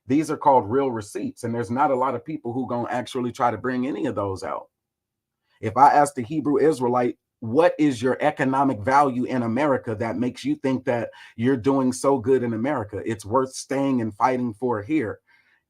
These are called real receipts, and there's not a lot of people who gonna actually try to bring any of those out. If I ask the Hebrew Israelite, what is your economic value in America that makes you think that you're doing so good in America? It's worth staying and fighting for here.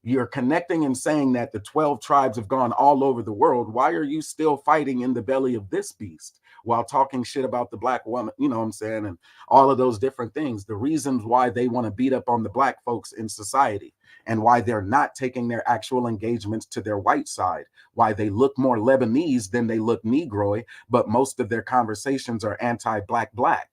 You're connecting and saying that the 12 tribes have gone all over the world. Why are you still fighting in the belly of this beast while talking shit about the black woman? You know what I'm saying? And all of those different things. The reasons why they want to beat up on the black folks in society, and why they're not taking their actual engagements to their white side, why they look more Lebanese than they look Negroid, but most of their conversations are anti-black.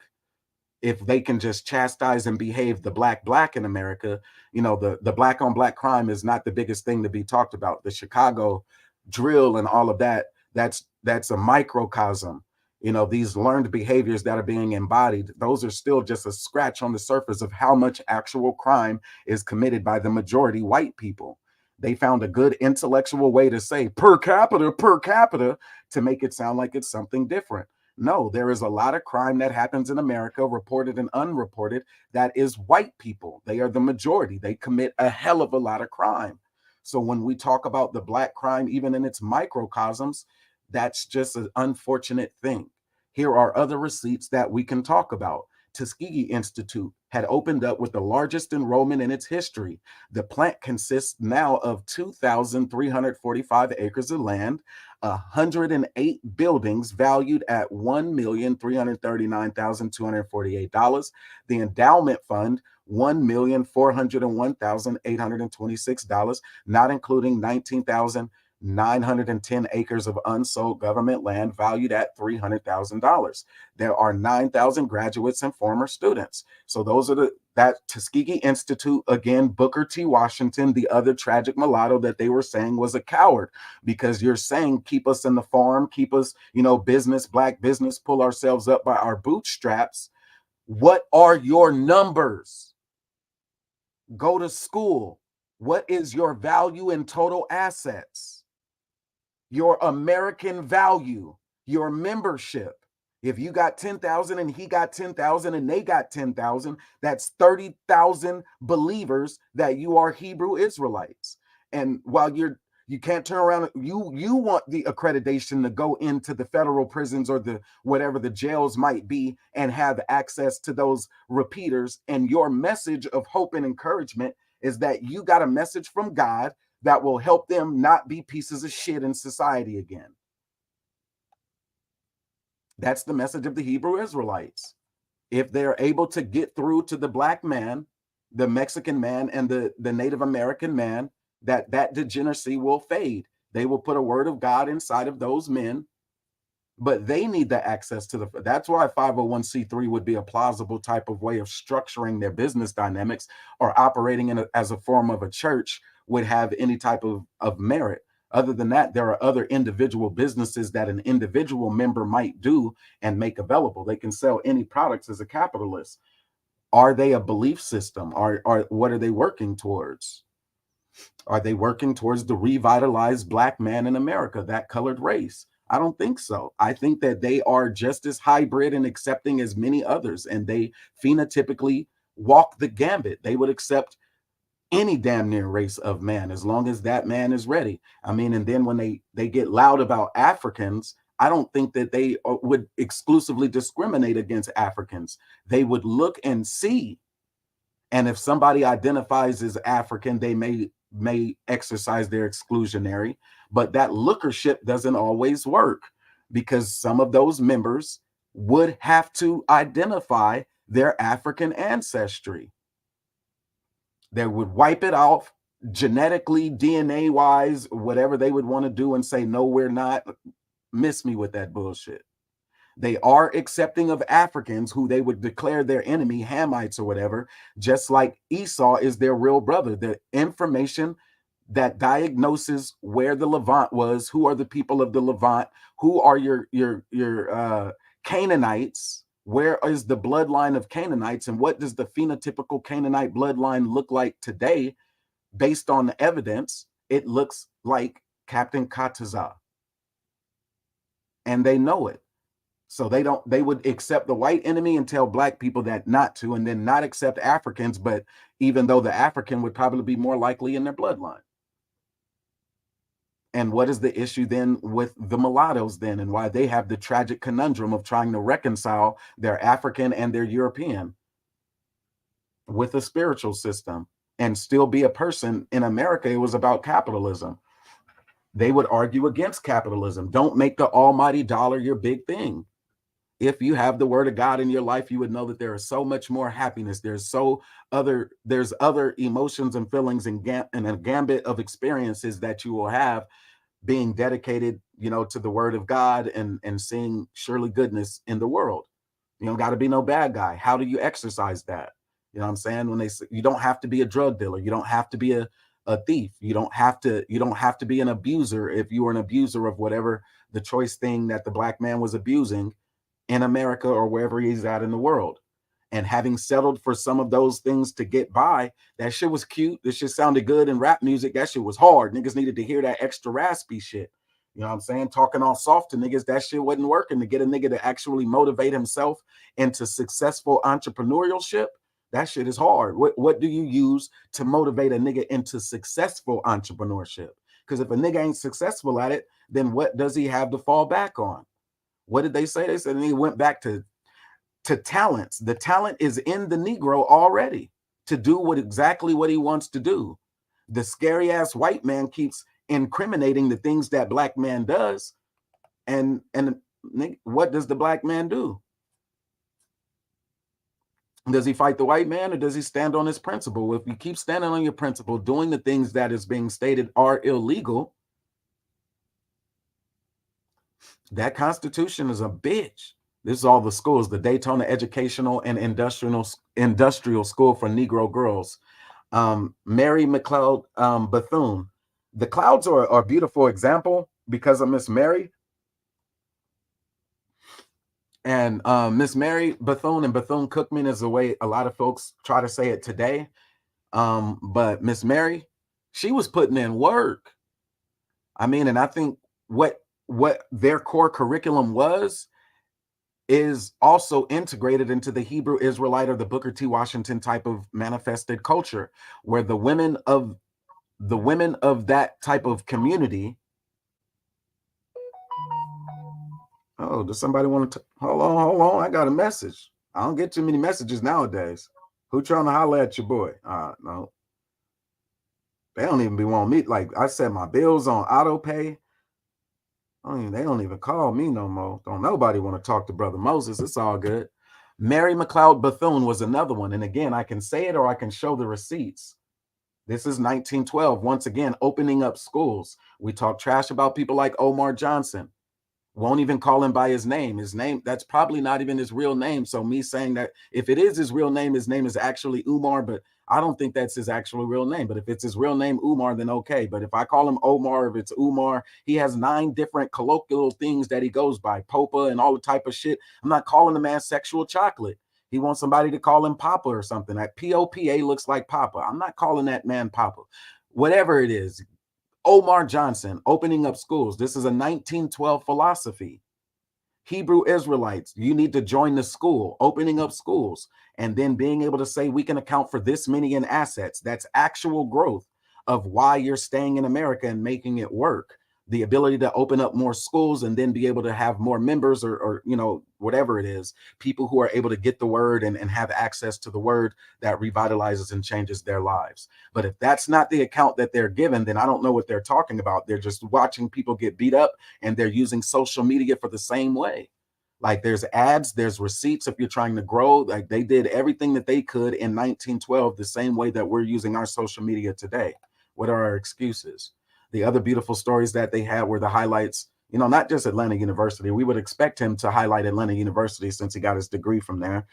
If they can just chastise and behave the black in America, the black on black crime is not the biggest thing to be talked about. The Chicago drill and all of that's a microcosm. These learned behaviors that are being embodied, those are still just a scratch on the surface of how much actual crime is committed by the majority white people. They found a good intellectual way to say per capita to make it sound like it's something different. No, there is a lot of crime that happens in America, reported and unreported, that is white people. They are the majority. They commit a hell of a lot of crime. So when we talk about the black crime, even in its microcosms, that's just an unfortunate thing. Here are other receipts that we can talk about. Tuskegee Institute had opened up with the largest enrollment in its history. The plant consists now of 2,345 acres of land, 108 buildings valued at $1,339,248. The endowment fund, $1,401,826, not including 19,910 acres of unsold government land valued at $300,000. There are 9,000 graduates and former students. So those are that Tuskegee Institute, again, Booker T. Washington, the other tragic mulatto that they were saying was a coward, because you're saying keep us in the farm, keep us, business, black business, pull ourselves up by our bootstraps. What are your numbers? Go to school. What is your value in total assets? Your American value, your membership. If you got 10,000 and he got 10,000 and they got 10,000, that's 30,000 believers that you are Hebrew Israelites. And while you can't turn around, you want the accreditation to go into the federal prisons or the whatever the jails might be and have access to those repeaters. And your message of hope and encouragement is that you got a message from God that will help them not be pieces of shit in society again. That's the message of the Hebrew Israelites. If they're able to get through to the black man, the Mexican man, and the Native American man, that degeneracy will fade. They will put a word of God inside of those men, but they need the access to the. That's why 501c3 would be a plausible type of way of structuring their business dynamics, or operating as a form of a church would have any type of merit. Other than that, there are other individual businesses that an individual member might do and make available. They can sell any products as a capitalist. Are they a belief system? Are what are they working towards? Are they working towards the revitalized black man in America, that colored race? I don't think so. I think that they are just as hybrid and accepting as many others, and they phenotypically walk the gambit. They would accept any damn near race of man as long as that man is ready. I mean, and then when they get loud about Africans, I don't think that they would exclusively discriminate against Africans. They would look and see, and if somebody identifies as African, they may exercise their exclusionary, but that lookership doesn't always work, because some of those members would have to identify their African ancestry. They would wipe it off genetically, DNA wise, whatever they would want to do, and say, no, we're not. Miss me with that bullshit. They are accepting of Africans who they would declare their enemy, Hamites or whatever, just like Esau is their real brother. The information that diagnoses where the Levant was, who are the people of the Levant, who are your Canaanites, where is the bloodline of Canaanites, and what does the phenotypical Canaanite bloodline look like today? Based on the evidence, it looks like Captain Kataza, and they know it. So they would accept the white enemy and tell black people that not to, and then not accept Africans, but even though the African would probably be more likely in their bloodline. And what is the issue then with the mulattoes then, and why they have the tragic conundrum of trying to reconcile their African and their European with a spiritual system and still be a person? In America, it was about capitalism. They would argue against capitalism. Don't make the almighty dollar your big thing. If you have the word of God in your life, you would know that there is so much more happiness. There's other emotions and feelings and a gambit of experiences that you will have being dedicated, to the word of God and seeing surely goodness in the world. You don't got to be no bad guy. How do you exercise that? You know what I'm saying? When they say you don't have to be a drug dealer, you don't have to be a thief, you don't have to be an abuser. If you were an abuser of whatever the choice thing that the black man was abusing in America or wherever he's at in the world, and having settled for some of those things to get by, that shit was cute. This shit sounded good in rap music. That shit was hard. Niggas needed to hear that extra raspy shit. You know what I'm saying? Talking all soft to niggas, that shit wasn't working. To get a nigga to actually motivate himself into successful entrepreneurship, that shit is hard. What do you use to motivate a nigga into successful entrepreneurship? Because if a nigga ain't successful at it, then what does he have to fall back on? What did they say? They said he went back to talents. The talent is in the Negro already to do exactly what he wants to do. The scary ass white man keeps incriminating the things that black man does. And what does the black man do? Does he fight the white man, or does he stand on his principle? If you keep standing on your principle, doing the things that is being stated are illegal, that Constitution is a bitch. This is all the schools, the Daytona Educational and Industrial School for Negro Girls. Mary McLeod Bethune. The clouds are a beautiful example because of Miss Mary. And Miss Mary Bethune, and Bethune-Cookman is the way a lot of folks try to say it today. But Miss Mary, she was putting in work. I mean, and I think what their core curriculum is also integrated into the Hebrew Israelite or the Booker T. Washington type of manifested culture, where the women of that type of community. Oh, does somebody want to hold on? I got a message. I don't get too many messages nowadays. Who trying to holler at your boy? No. They don't even be wanting me. Like, I set my bills on auto pay. They don't even call me no more. Don't nobody want to talk to Brother Moses. It's all good. Mary McLeod Bethune was another one. And again, I can say it or I can show the receipts. This is 1912. Once again, opening up schools. We talk trash about people like Omar Johnson. Won't even call him by his name, that's probably not even his real name. So me saying that if it is his real name, his name is actually Umar, but I don't think that's his actual real name. But if it's his real name, Umar, then okay. But if I call him Omar, if it's Umar, he has 9 different colloquial things that he goes by, Popa and all the type of shit. I'm not calling the man sexual chocolate. He wants somebody to call him Papa or something. That Popa looks like Papa. I'm not calling that man Papa. Whatever it is, Omar Johnson, opening up schools. This is a 1912 philosophy. Hebrew Israelites, you need to join the school, opening up schools, and then being able to say we can account for this many in assets. That's actual growth of why you're staying in America and making it work. The ability to open up more schools and then be able to have more members or whatever it is, people who are able to get the word and have access to the word that revitalizes and changes their lives. But if that's not the account that they're given, then I don't know what they're talking about. They're just watching people get beat up and they're using social media for the same way. Like there's ads, there's receipts if you're trying to grow. Like they did everything that they could in 1912, the same way that we're using our social media today. What are our excuses? The other beautiful stories that they had were the highlights, not just Atlanta University. We would expect him to highlight Atlanta University since he got his degree from there,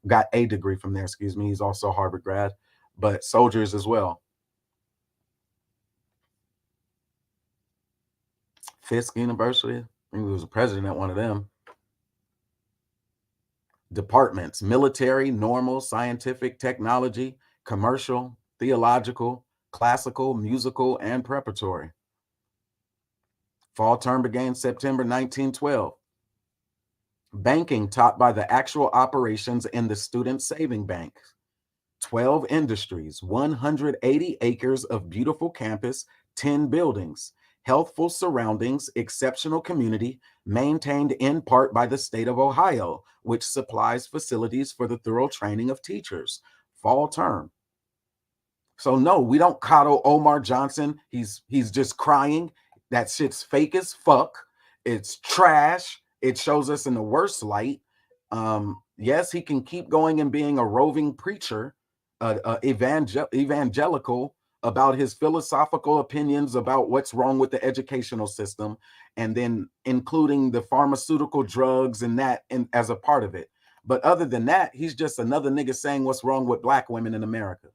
got a degree from there, excuse me. He's also a Harvard grad, but soldiers as well. Fisk University, I think he was a president at one of them. Departments: military, normal, scientific, technology, commercial, theological, classical, musical, and preparatory. Fall term began September 1912. Banking taught by the actual operations in the student saving bank. 12 industries, 180 acres of beautiful campus, 10 buildings, healthful surroundings, exceptional community, maintained in part by the state of Ohio, which supplies facilities for the thorough training of teachers. Fall term. So no, we don't coddle Omar Johnson. He's just crying. That shit's fake as fuck. It's trash. It shows us in the worst light. Yes, he can keep going and being a roving preacher, evangelical about his philosophical opinions about what's wrong with the educational system, and then including the pharmaceutical drugs and that as a part of it. But other than that, he's just another nigga saying what's wrong with black women in America.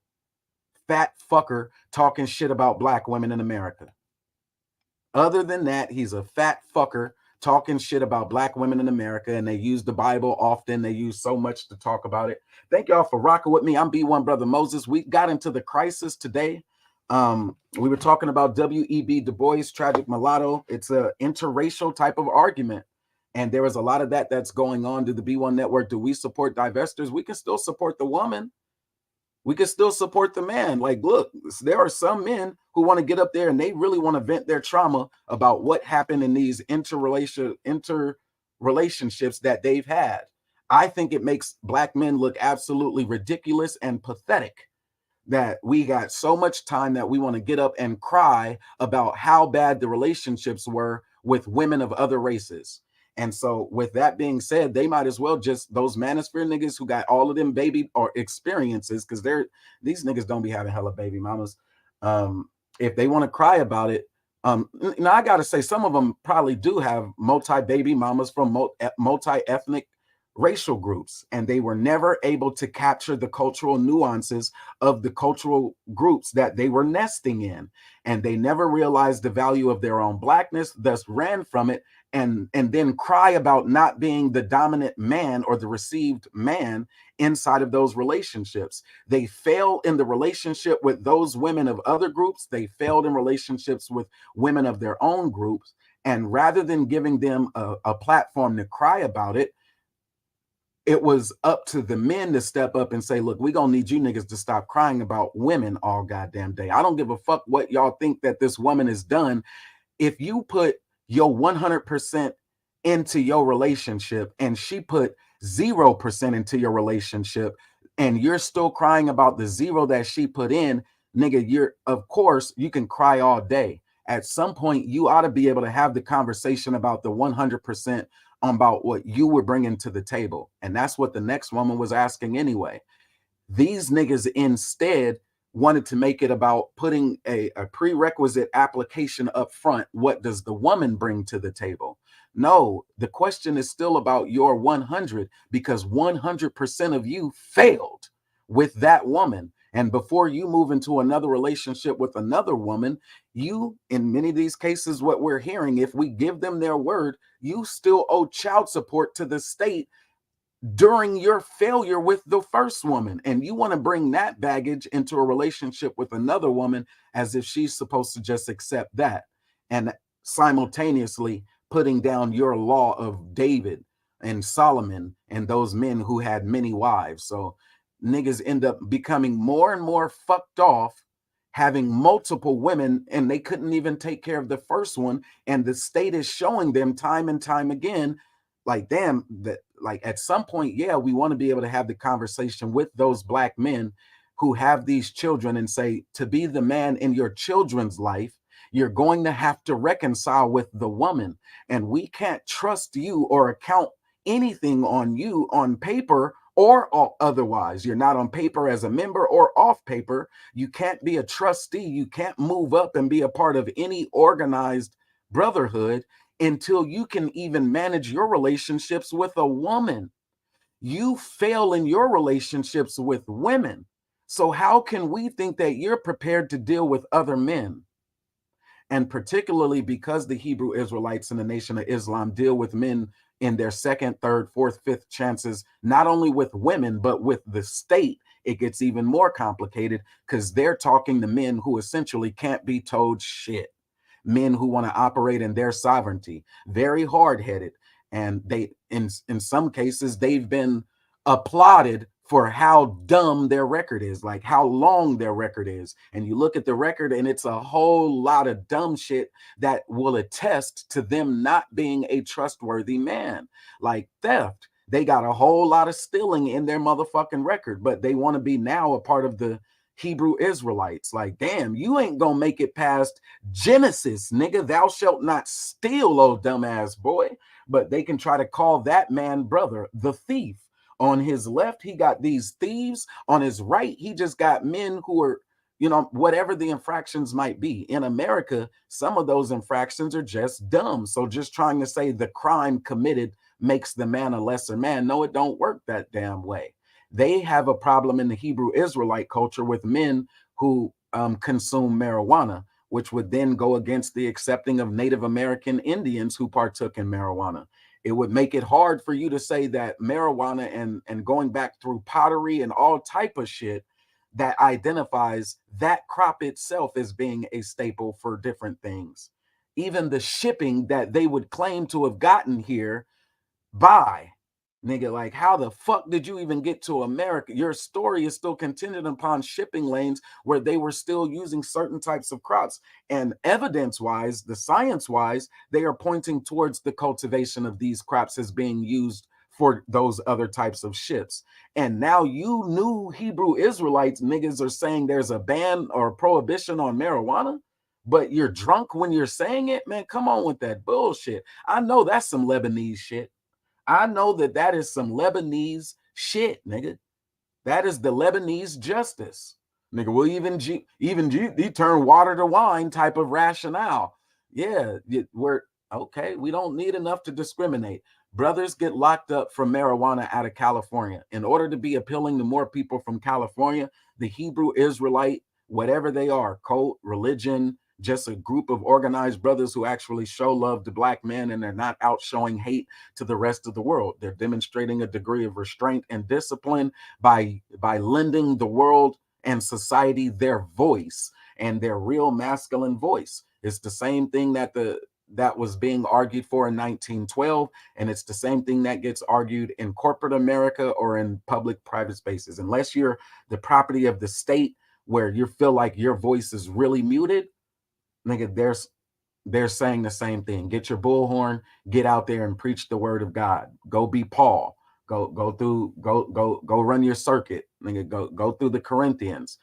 Fat fucker talking shit about black women in America. Other than that, he's a fat fucker talking shit about black women in America, and they use the Bible often. They use so much to talk about it. Thank y'all for rocking with me. I'm B1 Brother Moses. We got into the crisis today. We were talking about W.E.B. Du Bois, Tragic Mulatto. It's an interracial type of argument. And there is a lot of that's going on. To the B1 Network, do we support divestors? We can still support the woman. We can still support the man. Like, look, there are some men who want to get up there and they really want to vent their trauma about what happened in these interrelationships that they've had. I think it makes black men look absolutely ridiculous and pathetic that we got so much time that we want to get up and cry about how bad the relationships were with women of other races. And so with that being said, they might as well just, those manosphere niggas who got all of them baby or experiences, because these niggas don't be having hella baby mamas. If they want to cry about it, now I gotta say some of them probably do have multi-baby mamas from multi-ethnic racial groups, and they were never able to capture the cultural nuances of the cultural groups that they were nesting in, and they never realized the value of their own blackness, thus ran from it, and then cry about not being the dominant man or the received man inside of those relationships. They fail in the relationship with those women of other groups. They failed in relationships with women of their own groups, and rather than giving them a platform to cry about it, it was up to the men to step up and say, look, we're going to need you niggas to stop crying about women all goddamn day. I don't give a fuck what y'all think that this woman has done. If you put your 100% into your relationship and she put 0% into your relationship and you're still crying about the 0 that she put in, nigga, of course you can cry all day. At some point, you ought to be able to have the conversation about the 100% about what you were bringing to the table. And that's what the next woman was asking anyway. These niggas instead wanted to make it about putting a prerequisite application up front. What does the woman bring to the table? No, the question is still about your 100, because 100% of you failed with that woman. And before you move into another relationship with another woman, you, in many of these cases, what we're hearing, if we give them their word, you still owe child support to the state during your failure with the first woman. And you want to bring that baggage into a relationship with another woman as if she's supposed to just accept that. And simultaneously putting down your law of David and Solomon and those men who had many wives. So niggas end up becoming more and more fucked off, having multiple women, and they couldn't even take care of the first one. And the state is showing them time and time again, like, damn, that like at some point, yeah, we want to be able to have the conversation with those black men who have these children and say, to be the man in your children's life, you're going to have to reconcile with the woman. And we can't trust you or account anything on you on paper or otherwise. You're not on paper as a member or off paper. You can't be a trustee. You can't move up and be a part of any organized brotherhood until you can even manage your relationships with a woman. You fail in your relationships with women. So how can we think that you're prepared to deal with other men? And particularly because the Hebrew Israelites in the Nation of Islam deal with men in their second, third, fourth, fifth chances, not only with women, but with the state, it gets even more complicated because they're talking to men who essentially can't be told shit. Men who want to operate in their sovereignty, very hard-headed. And they, in some cases, they've been applauded for how dumb their record is, like how long their record is. And you look at the record and it's a whole lot of dumb shit that will attest to them not being a trustworthy man, like theft. They got a whole lot of stealing in their motherfucking record, but they want to be now a part of the Hebrew Israelites. Like, damn, you ain't gonna make it past Genesis, nigga. Thou shalt not steal, oh dumbass boy. But they can try to call that man brother, the thief. On his left, he got these thieves. On his right, he just got men who are, you know, whatever the infractions might be. In America, some of those infractions are just dumb. So just trying to say the crime committed makes the man a lesser man. No, it don't work that damn way. They have a problem in the Hebrew Israelite culture with men who consume marijuana, which would then go against the accepting of Native American Indians who partook in marijuana. It would make it hard for you to say that marijuana and going back through pottery and all type of shit that identifies that crop itself as being a staple for different things. Even the shipping that they would claim to have gotten here by, nigga, like how the fuck did you even get to America? Your story is still contingent upon shipping lanes where they were still using certain types of crops. And evidence-wise, the science-wise, they are pointing towards the cultivation of these crops as being used for those other types of ships. And now you new Hebrew Israelites niggas are saying there's a ban or a prohibition on marijuana, but you're drunk when you're saying it? Man, come on with that bullshit. I know that's some Lebanese shit. I know that that is some Lebanese shit, nigga. That is the Lebanese justice, nigga. Well, he turned water to wine type of rationale. Yeah, we're okay. We don't need enough to discriminate. Brothers get locked up for marijuana out of California. In order to be appealing to more people from California, the Hebrew Israelite, whatever they are, cult, religion, just a group of organized brothers who actually show love to black men, and they're not out showing hate to the rest of the world. They're demonstrating a degree of restraint and discipline by lending the world and society their voice and their real masculine voice. It's the same thing that was being argued for in 1912, and it's the same thing that gets argued in corporate America or in public-private spaces. Unless you're the property of the state where you feel like your voice is really muted, nigga, they're saying the same thing. Get your bullhorn, get out there and preach the word of God. Go be Paul. Go run your circuit. Nigga, go through the Corinthians.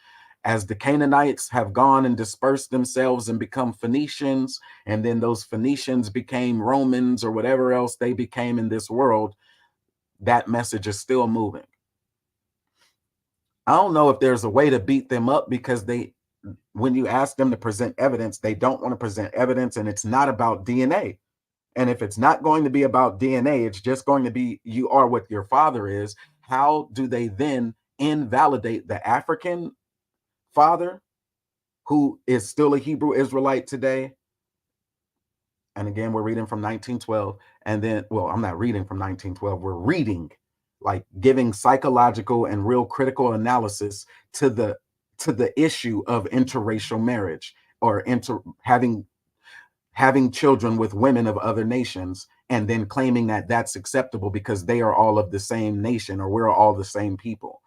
as the Canaanites have gone and dispersed themselves and become Phoenicians, and then those Phoenicians became Romans or whatever else they became in this world, that message is still moving. I don't know if there's a way to beat them up, because when you ask them to present evidence, they don't want to present evidence, and it's not about DNA. And if it's not going to be about DNA, it's just going to be you are what your father is. How do they then invalidate the African father who is still a Hebrew Israelite today? And again, we're reading from 1912. And then, well, I'm not reading from 1912. We're reading, like giving psychological and real critical analysis to the issue of interracial marriage, or having children with women of other nations, and then claiming that that's acceptable because they are all of the same nation, or we're all the same people,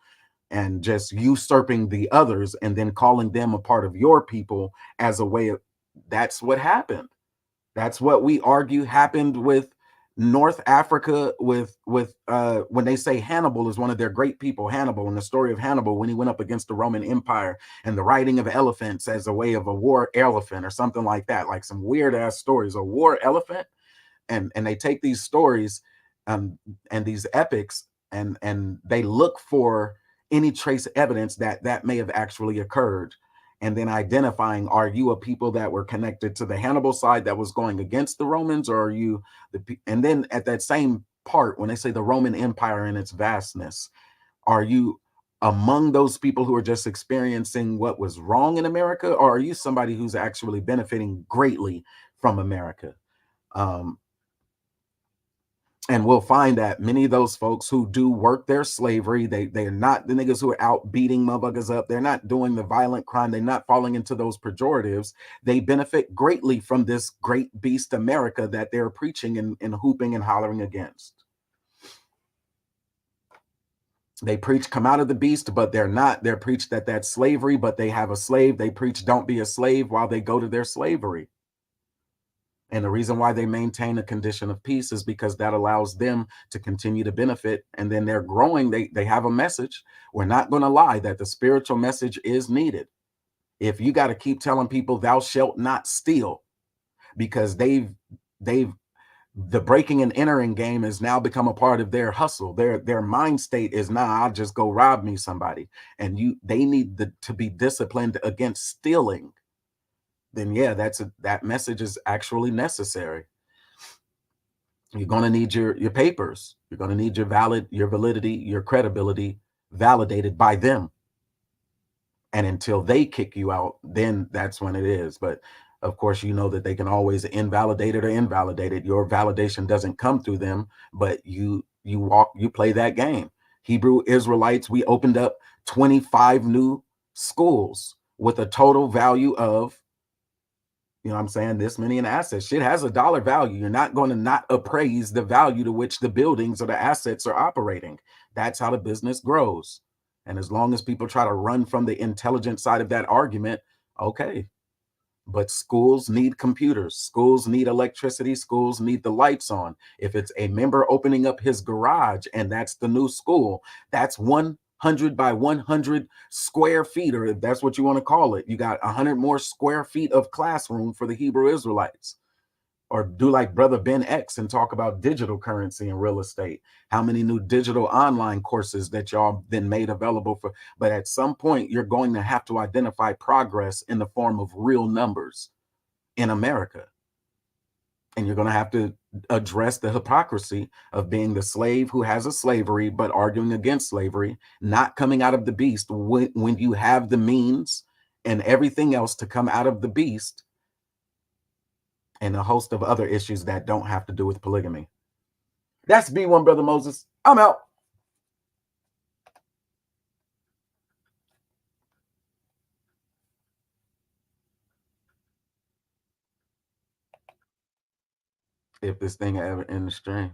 and just usurping the others and then calling them a part of your people as a way of, that's what happened. That's what we argue happened with North Africa, with when they say Hannibal is one of their great people. Hannibal, in the story of Hannibal, when he went up against the Roman Empire, and the riding of elephants as a way of a war elephant or something like that, like some weird ass stories, a war elephant. And they take these stories, um, and these epics, and they look for any trace evidence that that may have actually occurred, and then identifying, are you a people that were connected to the Hannibal side that was going against the Romans, or are you and then at that same part, when they say the Roman Empire in its vastness, are you among those people who are just experiencing what was wrong in America, or are you somebody who's actually benefiting greatly from America? um, and we'll find that many of those folks who do work their slavery, they're not the niggas who are out beating motherfuckers up. They're not doing the violent crime. They're not falling into those pejoratives. They benefit greatly from this great beast America that they're preaching and hooping and hollering against. They preach come out of the beast, but they're not. They're preached that that's slavery, but they have a slave. They preach don't be a slave while they go to their slavery. And the reason why they maintain a condition of peace is because that allows them to continue to benefit. And then they're growing. They have a message. We're not going to lie that the spiritual message is needed. If you got to keep telling people thou shalt not steal, because they've the breaking and entering game has now become a part of their hustle. Their mind state is, nah, I'll just go rob me somebody. And they need to be disciplined against stealing. Then yeah, that message is actually necessary. You're going to need your papers. You're going to need your validity, your credibility validated by them. And until they kick you out, then that's when it is. But of course, you know that they can always invalidate it or invalidate it. Your validation doesn't come through them, but you play that game. Hebrew Israelites, we opened up 25 new schools with a total value of, you know what I'm saying, this many in assets. Shit has a dollar value. You're not going to not appraise the value to which the buildings or the assets are operating. That's how the business grows. And as long as people try to run from the intelligent side of that argument, okay. But schools need computers, schools need electricity, schools need the lights on. If it's a member opening up his garage and that's the new school, that's 100 by 100 square feet, or if that's what you want to call it. You got 100 more square feet of classroom for the Hebrew Israelites. Or do like Brother Ben X and talk about digital currency and real estate. How many new digital online courses that y'all then made available for? But at some point, you're going to have to identify progress in the form of real numbers in America. And you're going to have to address the hypocrisy of being the slave who has a slavery, but arguing against slavery, not coming out of the beast when you have the means and everything else to come out of the beast, and a host of other issues that don't have to do with polygamy. That's B1 Brother Moses. I'm out. If this thing ever in the stream.